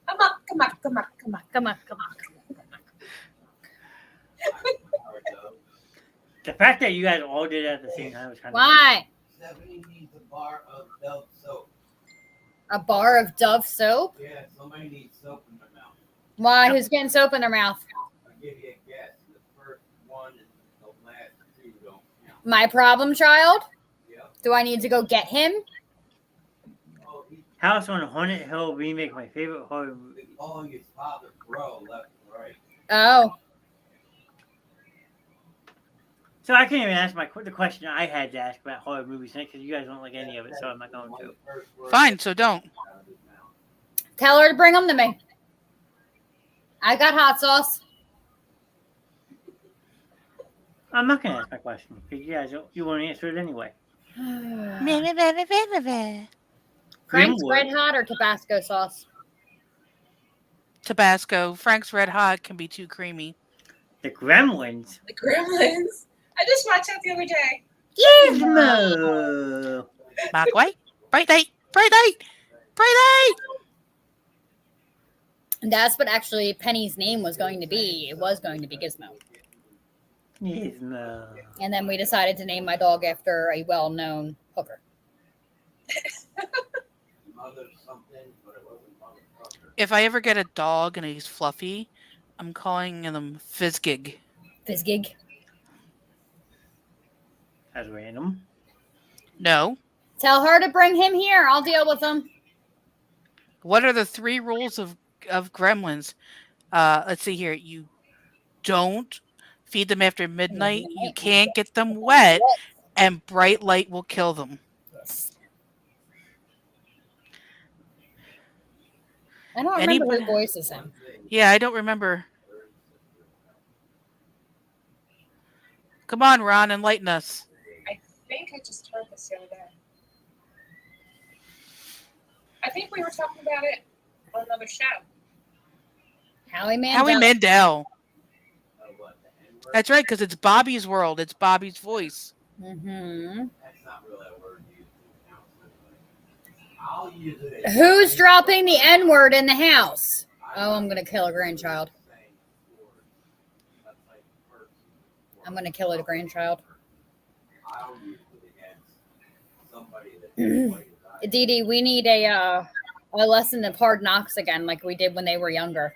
Come on, come on, come on, come on. Come on, come on. The fact that you guys all did it at the same time was kind of... Why? Stephanie needs a bar of Dove soap. A bar of Dove soap? Yeah, somebody needs soap in their mouth. Why? Who's getting soap in their mouth? I'll give you a guess. The first one and the last 2 don't count. My problem child? Yep. Do I need to go get him? Oh, he's House on Haunted Hill remake, my favorite horror movie. calling his father bro left and right. Oh. So I can't even ask the question I had to ask about horror movies because you guys don't like any of it, so I'm not going to. Fine, so don't. Tell her to bring them to me. I got hot sauce. I'm not going to ask my question because you guys you won't answer it anyway. Frank's Grimwood. Red Hot or Tabasco sauce? Tabasco. Frank's Red Hot can be too creamy. The Gremlins. The Gremlins. I just watched that the other day. No. Mark White. Bright night. Bright night. Bright night. That's what actually Penny's name was going to be. It was going to be Gizmo. Gizmo. And then we decided to name my dog after a well-known hooker. Mother something, but it wasn't motherfucker. If I ever get a dog and he's fluffy, I'm calling him Fizzgig. Fizzgig. That's random. No. Tell her to bring him here. I'll deal with him. What are the 3 rules of gremlins? Let's see here. You don't feed them after midnight. You can't get them wet. And bright light will kill them. Yes. I don't remember who voices him. Yeah, I don't remember. Come on, Ron, enlighten us. I think I just heard this the other day. I think we were talking about it on another show. Howie Mandel. Howie Mandel. That's right, because it's Bobby's world. It's Bobby's voice. Mm-hmm. That's not really a word used in counseling. I'll use it. Who's dropping the N-word in the house? Oh, I'm going to kill a grandchild. I'm going to kill a grandchild. I'll use it against somebody that Dee Dee, we need a lesson of hard knocks again, like we did when they were younger.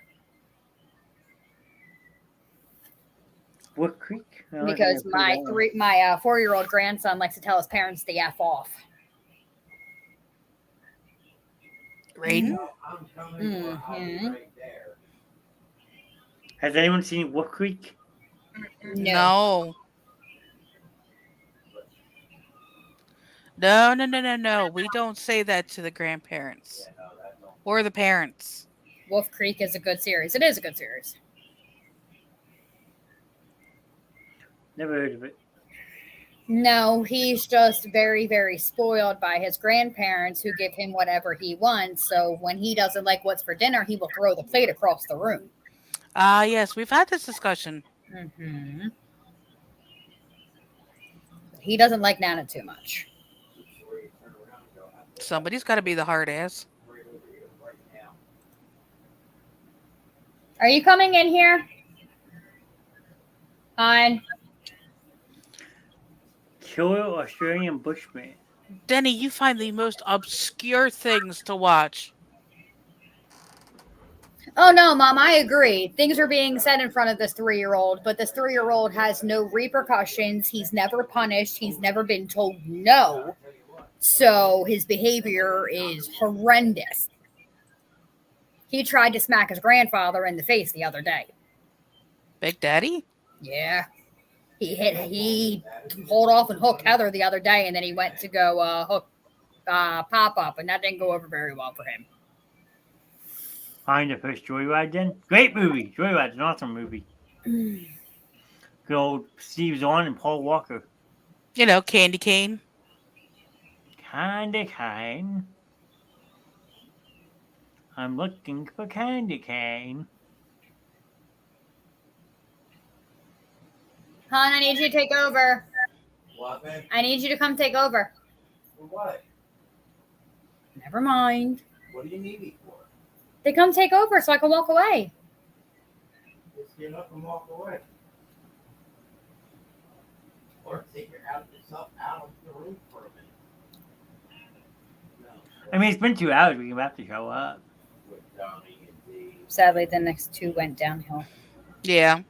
What Creek? I like Because that my pretty well. 4-year-old grandson likes to tell his parents to F off. Raiden? I'm telling you, I'll be right there. Has anyone seen Wolf Creek? No. No, no, no, no, no. We don't say that to the grandparents or the parents. Wolf Creek is a good series. It is a good series. Never heard of it. No, he's just very, very spoiled by his grandparents who give him whatever he wants. So when he doesn't like what's for dinner, he will throw the plate across the room. Ah, yes, we've had this discussion. Mm-hmm. He doesn't like Nana too much. Somebody's got to be the hard ass. Are you coming in here? Fine. Killer Australian Bushman. Denny, you find the most obscure things to watch. Oh no, Mom, I agree. Things are being said in front of this 3-year-old, but this 3-year-old has no repercussions. He's never punished. He's never been told no. So his behavior is horrendous. He tried to smack his grandfather in the face the other day. Big Daddy? Yeah. He pulled off and hooked Heather the other day, and then he went to go hook Pop-Up, and that didn't go over very well for him. Find the first Joyride then? Great movie. Joyride's an awesome movie. Good old Steve Zahn and Paul Walker. You know, Candy Cane. Candy cane. I'm looking for candy cane. Hon, I need you to take over. What, man? I need you to come take over. For what? Never mind. What do you need me for? They come take over so I can walk away. Just get up and walk away. Or take yourself out of the room for a minute. No. I mean, it's been 2 hours. We have to show up. With Donnie and Dave. Sadly, the next 2 went downhill. Yeah.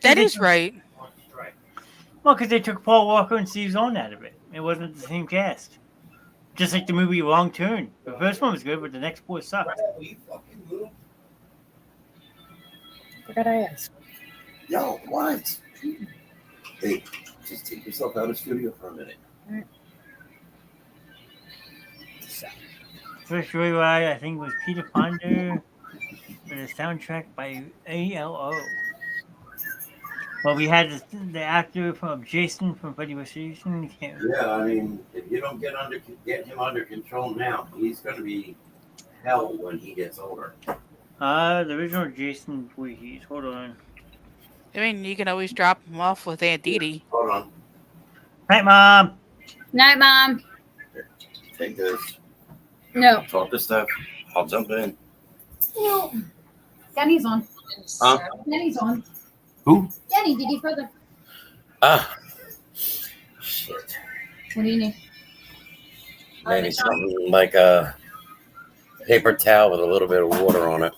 Daddy's right. On strike. Well, because they took Paul Walker and Steve Zahn out of it. It wasn't the same cast. Just like the movie Wrong Turn. The first one was good, but the next 4 sucked. Brad, will you fucking move? Forgot I asked. Yo, what? Hey, just take yourself out of studio for a minute. First Joyride, I think, was Peter Fonda with a soundtrack by ALO. Well, we had the actor from Jason from Freddy vs. Jason. Yeah, I mean, if you don't get him under control now, he's going to be hell when he gets older. The original Jason Voorhees. Hold on. I mean, you can always drop him off with Aunt Dee Dee. Hold on. Night, Mom. Night, Mom. Take this. No. Talk to Steph. I'll jump in. No. Danny's on. Huh? Danny's on. Who? Danny, did you further? Ah. Shit. What do you need? Maybe something like a paper towel with a little bit of water on it.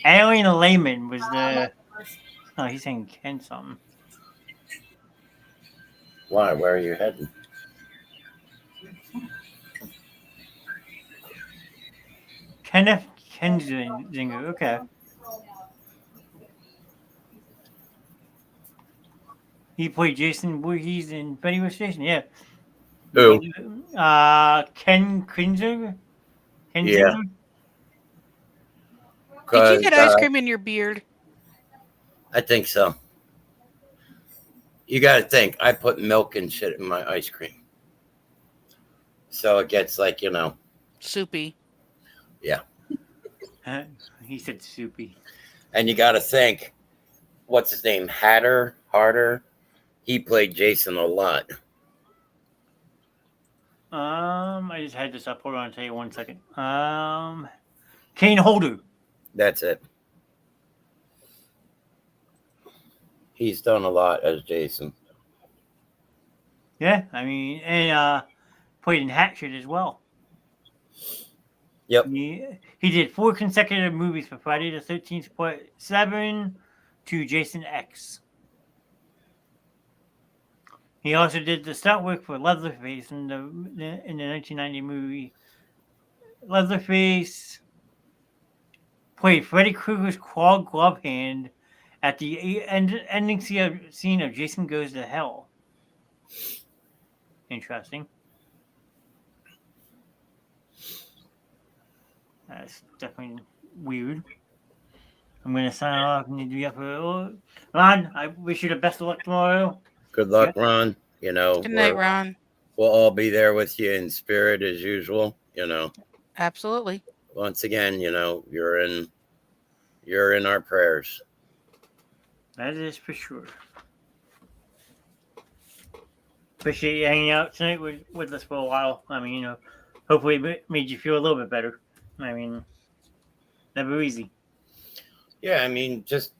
Alien Layman was the. Oh, he's saying Ken something. Why? Where are you heading? Kenneth Kenzinger. Okay. He played Jason Voorhees in Freddy vs. Jason. Yeah. Who? Ken Kinzinger. Yeah. Did you get ice cream in your beard? I think so. You got to think. I put milk and shit in my ice cream. So it gets like, Soupy. Yeah. He said soupy. And you got to think, what's his name? Harder. He played Jason a lot. I just had this up. Hold on, I'll tell you 1 second. Kane Holder. That's it. He's done a lot as Jason. Yeah, I mean, and played in Hatchet as well. Yep. He did 4 consecutive movies for Friday the 13th, Part 7 to Jason X. He also did the stunt work for Leatherface in the 1990 movie Leatherface. played Freddy Krueger's claw glove hand at the ending scene of Jason Goes to Hell. Interesting. That's definitely weird. I'm going to sign off and do that for Ron. I wish you the best of luck tomorrow. Good luck, Yeah. Ron. You know, Good night, Ron. we'll all be there with you in spirit as usual. You know, Absolutely. once again, you know, you're in our prayers. That is for sure. Appreciate you hanging out tonight with us for a while. I mean, you know, hopefully it made you feel a little bit better. I mean, never easy. Yeah, I mean, just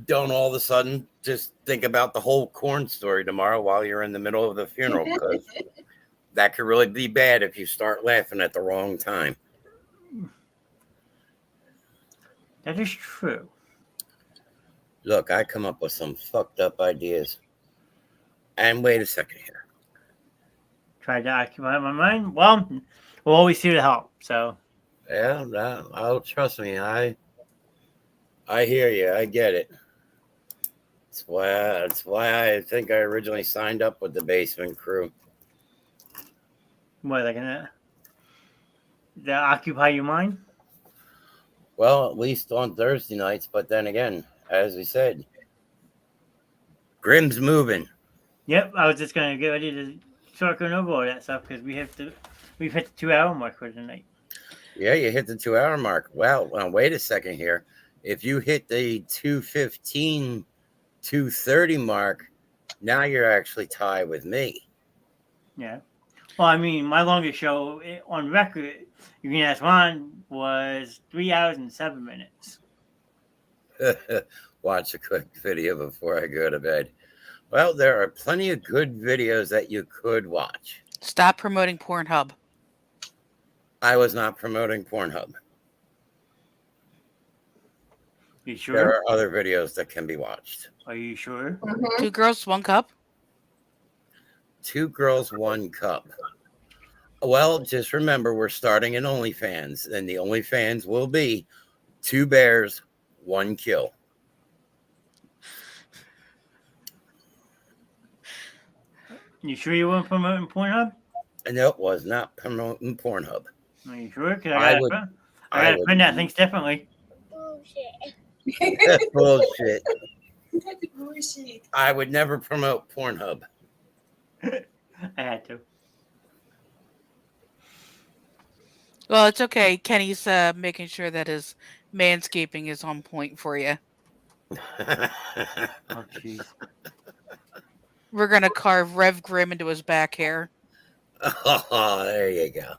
don't all of a sudden just think about the whole corn story tomorrow while you're in the middle of the funeral, because that could really be bad if you start laughing at the wrong time. That is true. Look, I come up with some fucked up ideas. And wait a second here. Tried to occupy my mind. Well, we're always here to help. So Yeah, trust me. I hear you. I get it. That's why I think I originally signed up with the basement crew. what are they gonna occupy your mind? Well, at least on Thursday nights. But then again, as we said, Grim's moving. Yep, I was just gonna get ready to start going over all that stuff because we've hit the 2-hour mark for tonight. Yeah, you hit the 2-hour mark. Well, wait a second here. If you hit the 2:15, 2:30 mark, now you're actually tied with me. Yeah. Well, I mean, my longest show on record, you can ask Ron, was 3 hours and 7 minutes. Watch a quick video before I go to bed. Well, there are plenty of good videos that you could watch. Stop promoting Pornhub. I was not promoting Pornhub. You sure? There are other videos that can be watched. Are you sure? Mhm. 2 girls, 1 cup. 2 girls, 1 cup. Well, just remember, we're starting an OnlyFans, and the OnlyFans will be 2 bears, 1 kill. You sure you weren't promoting Pornhub? No, it was not promoting Pornhub. Are you sure? Because I I would- got a friend that thinks differently. That's bullshit. That's bullshit. I would never promote Pornhub. I had to. Well, it's okay. Kenny's making sure that his manscaping is on point for you. Oh, jeez. We're going to carve Rev Grim into his back hair. Oh, there you go.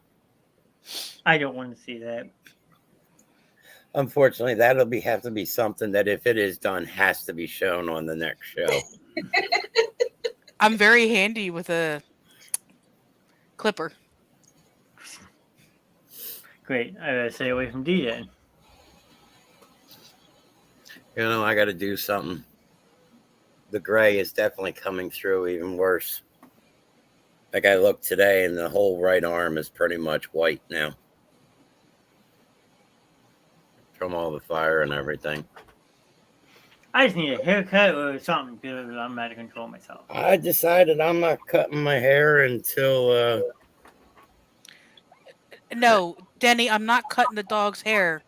I don't want to see that. Unfortunately, that'll have to be something that, if it is done, has to be shown on the next show. I'm very handy with a clipper. Great. I gotta stay away from D then. You know, I got to do something. The gray is definitely coming through even worse. Like, I looked today, and the whole right arm is pretty much white now from all the fire and everything. I just need a haircut or something because I'm out of control myself. I decided I'm not cutting my hair until No, Denny, I'm not cutting the dog's hair.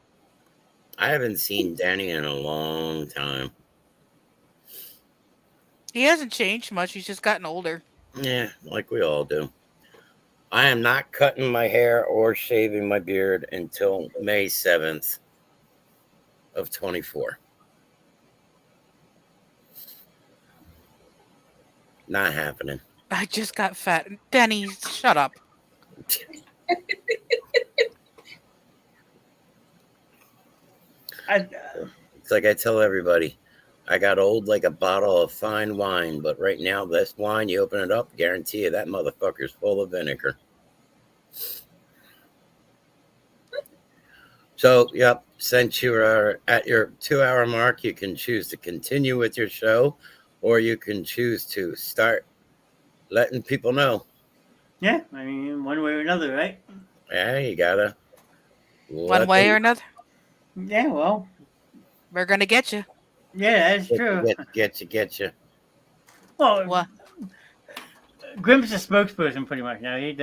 I haven't seen Danny in a long time. He hasn't changed much. He's just gotten older. Yeah, like we all do. I am not cutting my hair or shaving my beard until May 7th of 24. Not happening. I just got fat. Denny, shut up. It's like I tell everybody, I got old like a bottle of fine wine, but right now, this wine, you open it up, guarantee you that motherfucker's full of vinegar. So, yep, since you are at your 2-hour mark, you can choose to continue with your show, or you can choose to start letting people know. Yeah, I mean, one way or another, right? Yeah, you gotta. One way or another? Yeah, well, We're gonna get you. yeah, that's true. Get you. Well, What? Grimm's a spokesperson pretty much now. He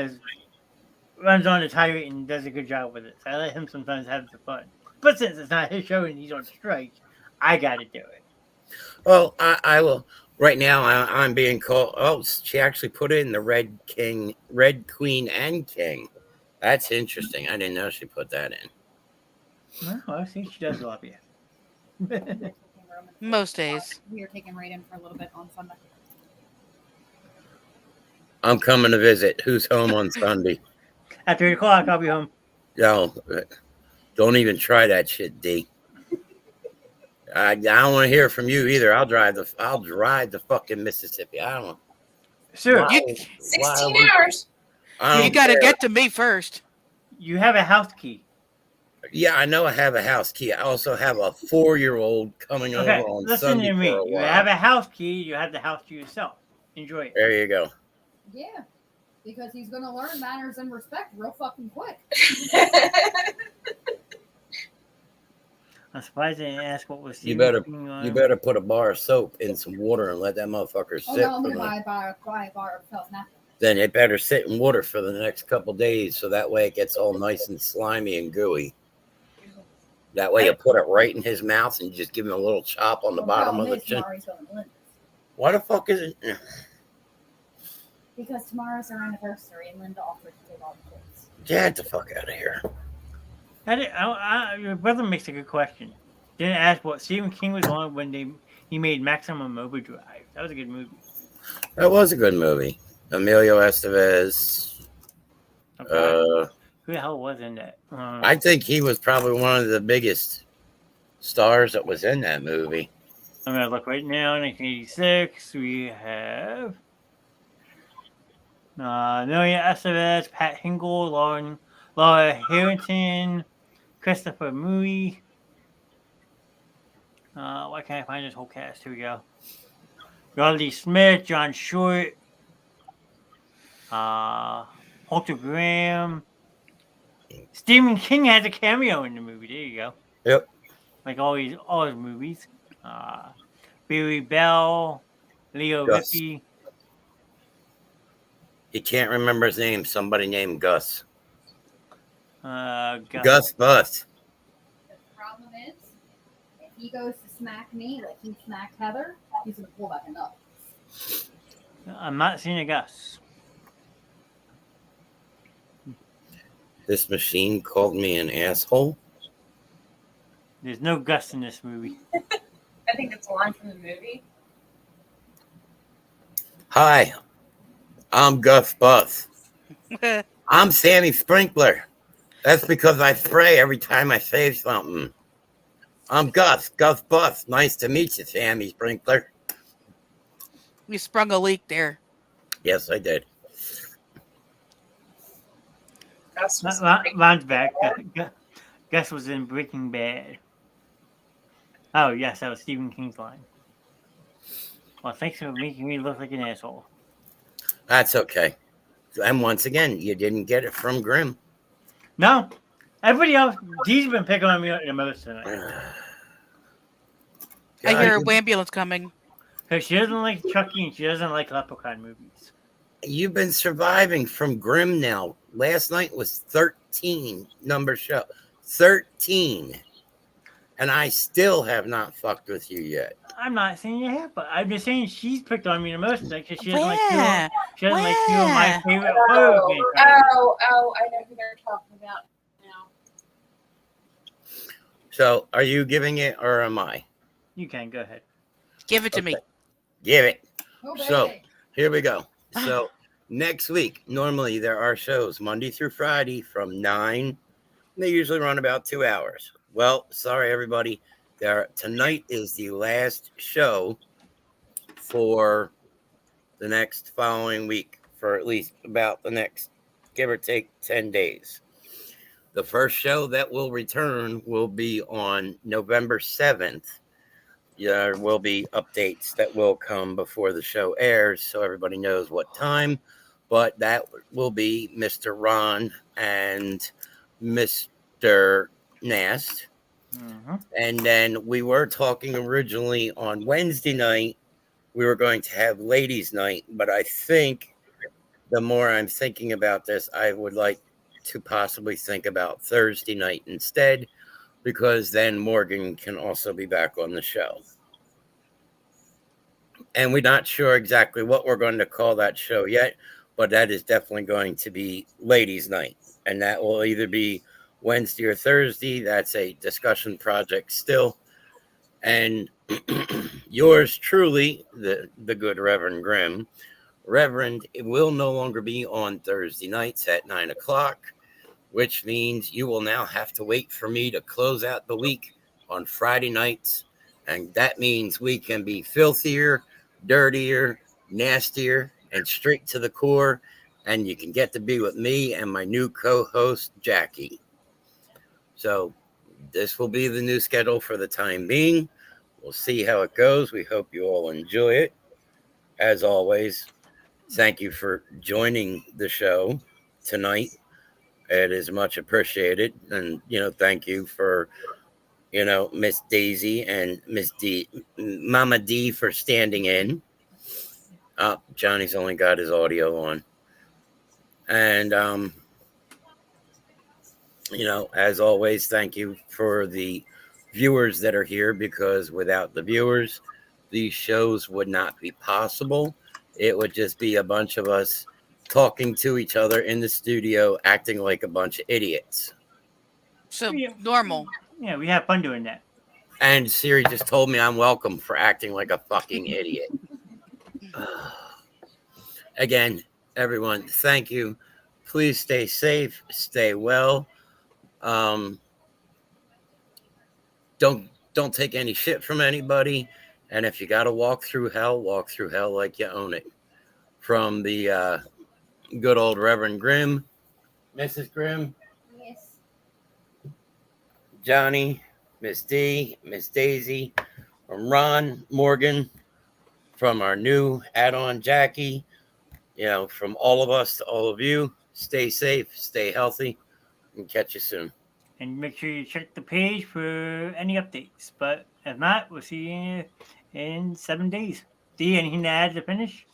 runs on the tirade and does a good job with it. So I let him sometimes have the fun. But since it's not his show and he's on strike, I got to do it. Well, I will. Right now, I'm being called. Oh, she actually put in the Red Queen, and King. That's interesting. I didn't know she put that in. Well, I see she does love you. Most days. We are taking Raiden for a little bit on Sunday. I'm coming to visit. Who's home on Sunday? At 3 o'clock, I'll be home. No, don't even try that shit, D. I don't want to hear from you either. I'll drive the fucking Mississippi. I don't know. Sure. You, 16 hours. you got to get to me first. You have a house key. Yeah, I know I have a house key. I also have a 4-year-old coming Okay, over on listen Sunday to for me. a You while. have a house key. You have the house to yourself. Enjoy it. There you go. Yeah, because he's going to learn manners and respect real fucking quick. I'm surprised they didn't ask what was. You Stephen better King on. you better put a bar of soap in some water and let that motherfucker Oh, sit. no, I'm for going to the- buy a bar of self napkin. Then it better sit in water for the next couple days, so that way it gets all nice and slimy and gooey. That way you put it right in his mouth and just give him a little chop on the bottom of the chin. Why the fuck is it? Because tomorrow's our anniversary and Linda offered to take all the kids. Get the fuck out of here. Your brother makes a good question. Didn't ask what Stephen King was on when he made Maximum Overdrive. That was a good movie. That was a good movie. Emilio Estevez. Okay. Who the hell was in that? I think he was probably one of the biggest stars that was in that movie. I'm gonna look right now. 1986. We have Emilio Estevez, Pat Hingle, Laura Harrington, Christopher Mui. Why can't I find this whole cast? Here we go. Rodney Smith, John Short, Walter Graham. Stephen King has a cameo in the movie. There you go. Yep. Like all his movies. Barry Bell, Leo Gus. Rippey. He can't remember his name. Somebody named Gus. Gus. Bus. The problem is, if he goes to smack me like he smacked Heather, he's going to pull back enough. I'm not seeing a Gus. This machine called me an asshole. There's no Gus in this movie. I think it's a line from the movie. Hi, I'm Gus Bus. I'm Sammy Sprinkler. That's because I spray every time I say something. I'm Gus Bus. Nice to meet you, Sammy Sprinkler. We sprung a leak there. Yes, I did. Ron's back. Gus was in Breaking Bad. Oh, yes, that was Stephen King's line. Well, thanks for making me look like an asshole. That's okay. And once again, you didn't get it from Grimm. No. Everybody else, Dee's been picking on me the most tonight. I hear an ambulance coming. Because she doesn't like Chucky and she doesn't like Leprechaun movies. You've been surviving from Grimm now. Last night was 13 number show. 13. And I still have not fucked with you yet. I'm not saying you have, but I'm just saying she's picked on me the most because she doesn't like Where? two of my favorite horror games. I know who they're talking about now. So, are you giving it or am I? You can go ahead. Give it to me. Give it. Oh, So, baby. here we go. So, next week, normally there are shows Monday through Friday from 9. They usually run about 2 hours. Well, sorry, everybody. Tonight is the last show for the next following week, for at least about the next, give or take, 10 days. The first show that will return will be on November 7th. There will be updates that will come before the show airs, so everybody knows what time. But that will be Mr. Ron and Mr. Knast. Mhm. And then we were talking originally on Wednesday night, we were going to have ladies' night, but I think the more I'm thinking about this, I would like to possibly think about Thursday night instead, because then Morgan can also be back on the show. And we're not sure exactly what we're going to call that show yet, but that is definitely going to be ladies' night. And that will either be Wednesday or Thursday. That's a discussion project still. And yours truly, the good Reverend Grimm. Reverend, it will no longer be on Thursday nights at 9 o'clock, which means you will now have to wait for me to close out the week on Friday nights. And that means we can be filthier, dirtier, nastier, and straight to the core. And you can get to be with me and my new co-host, Jackie. So this will be the new schedule for the time being. We'll see how it goes. We hope you all enjoy it. As always, thank you for joining the show tonight. It is much appreciated. And, thank you for, Miss Daisy and Miss D, Mama D for standing in. Johnny's only got his audio on. And, as always, thank you for the viewers that are here, because without the viewers, these shows would not be possible. It would just be a bunch of us talking to each other in the studio, acting like a bunch of idiots. So Yeah. normal. Yeah, we have fun doing that. And Siri just told me I'm welcome for acting like a fucking idiot. Again, everyone, thank you. Please stay safe, stay well. Don't take any shit from anybody. And if you got to walk through hell like you own it. From the good old Reverend Grimm, Mrs. Grimm, Yes. Johnny, Miss D, Miss Daisy, from Ron, Morgan, from our new add-on Jackie, from all of us to all of you, stay safe, stay healthy, and catch you soon. And make sure you check the page for any updates. But if not, we'll see you in 7 days. D, anything to add to finish?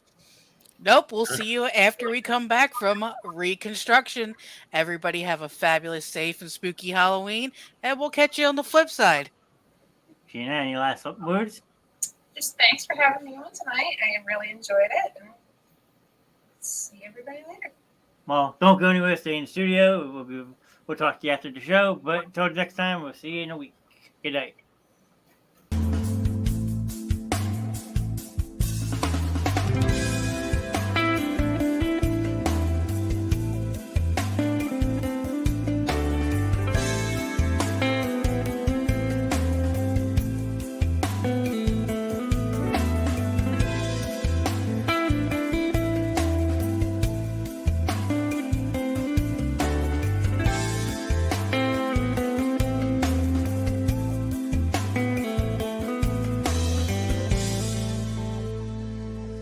Nope, we'll see you after we come back from reconstruction. Everybody have a fabulous, safe, and spooky Halloween, and we'll catch you on the flip side. Gina, any last words? Just thanks for having me on tonight. I really enjoyed it. And see everybody later. Well, don't go anywhere. Stay in the studio. We'll talk to you after the show. But until next time, we'll see you in a week. Good night.